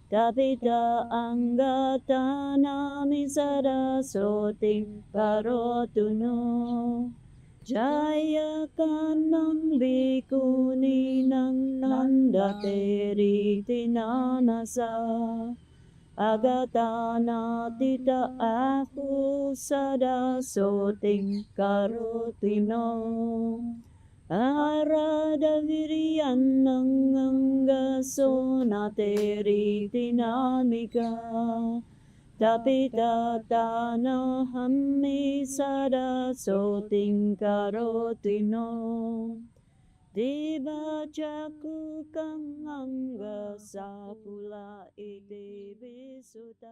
Tapita anggatanami sada soting karotuno Jaya kanang bhikkhuni nang nandateri tinanasa Agatana tita aku sada soting karotino Arada viriyan nang anggasona teri dinamika Tapita tana hammi sada soting karotino Diba jaku kang angga sapula ide besuta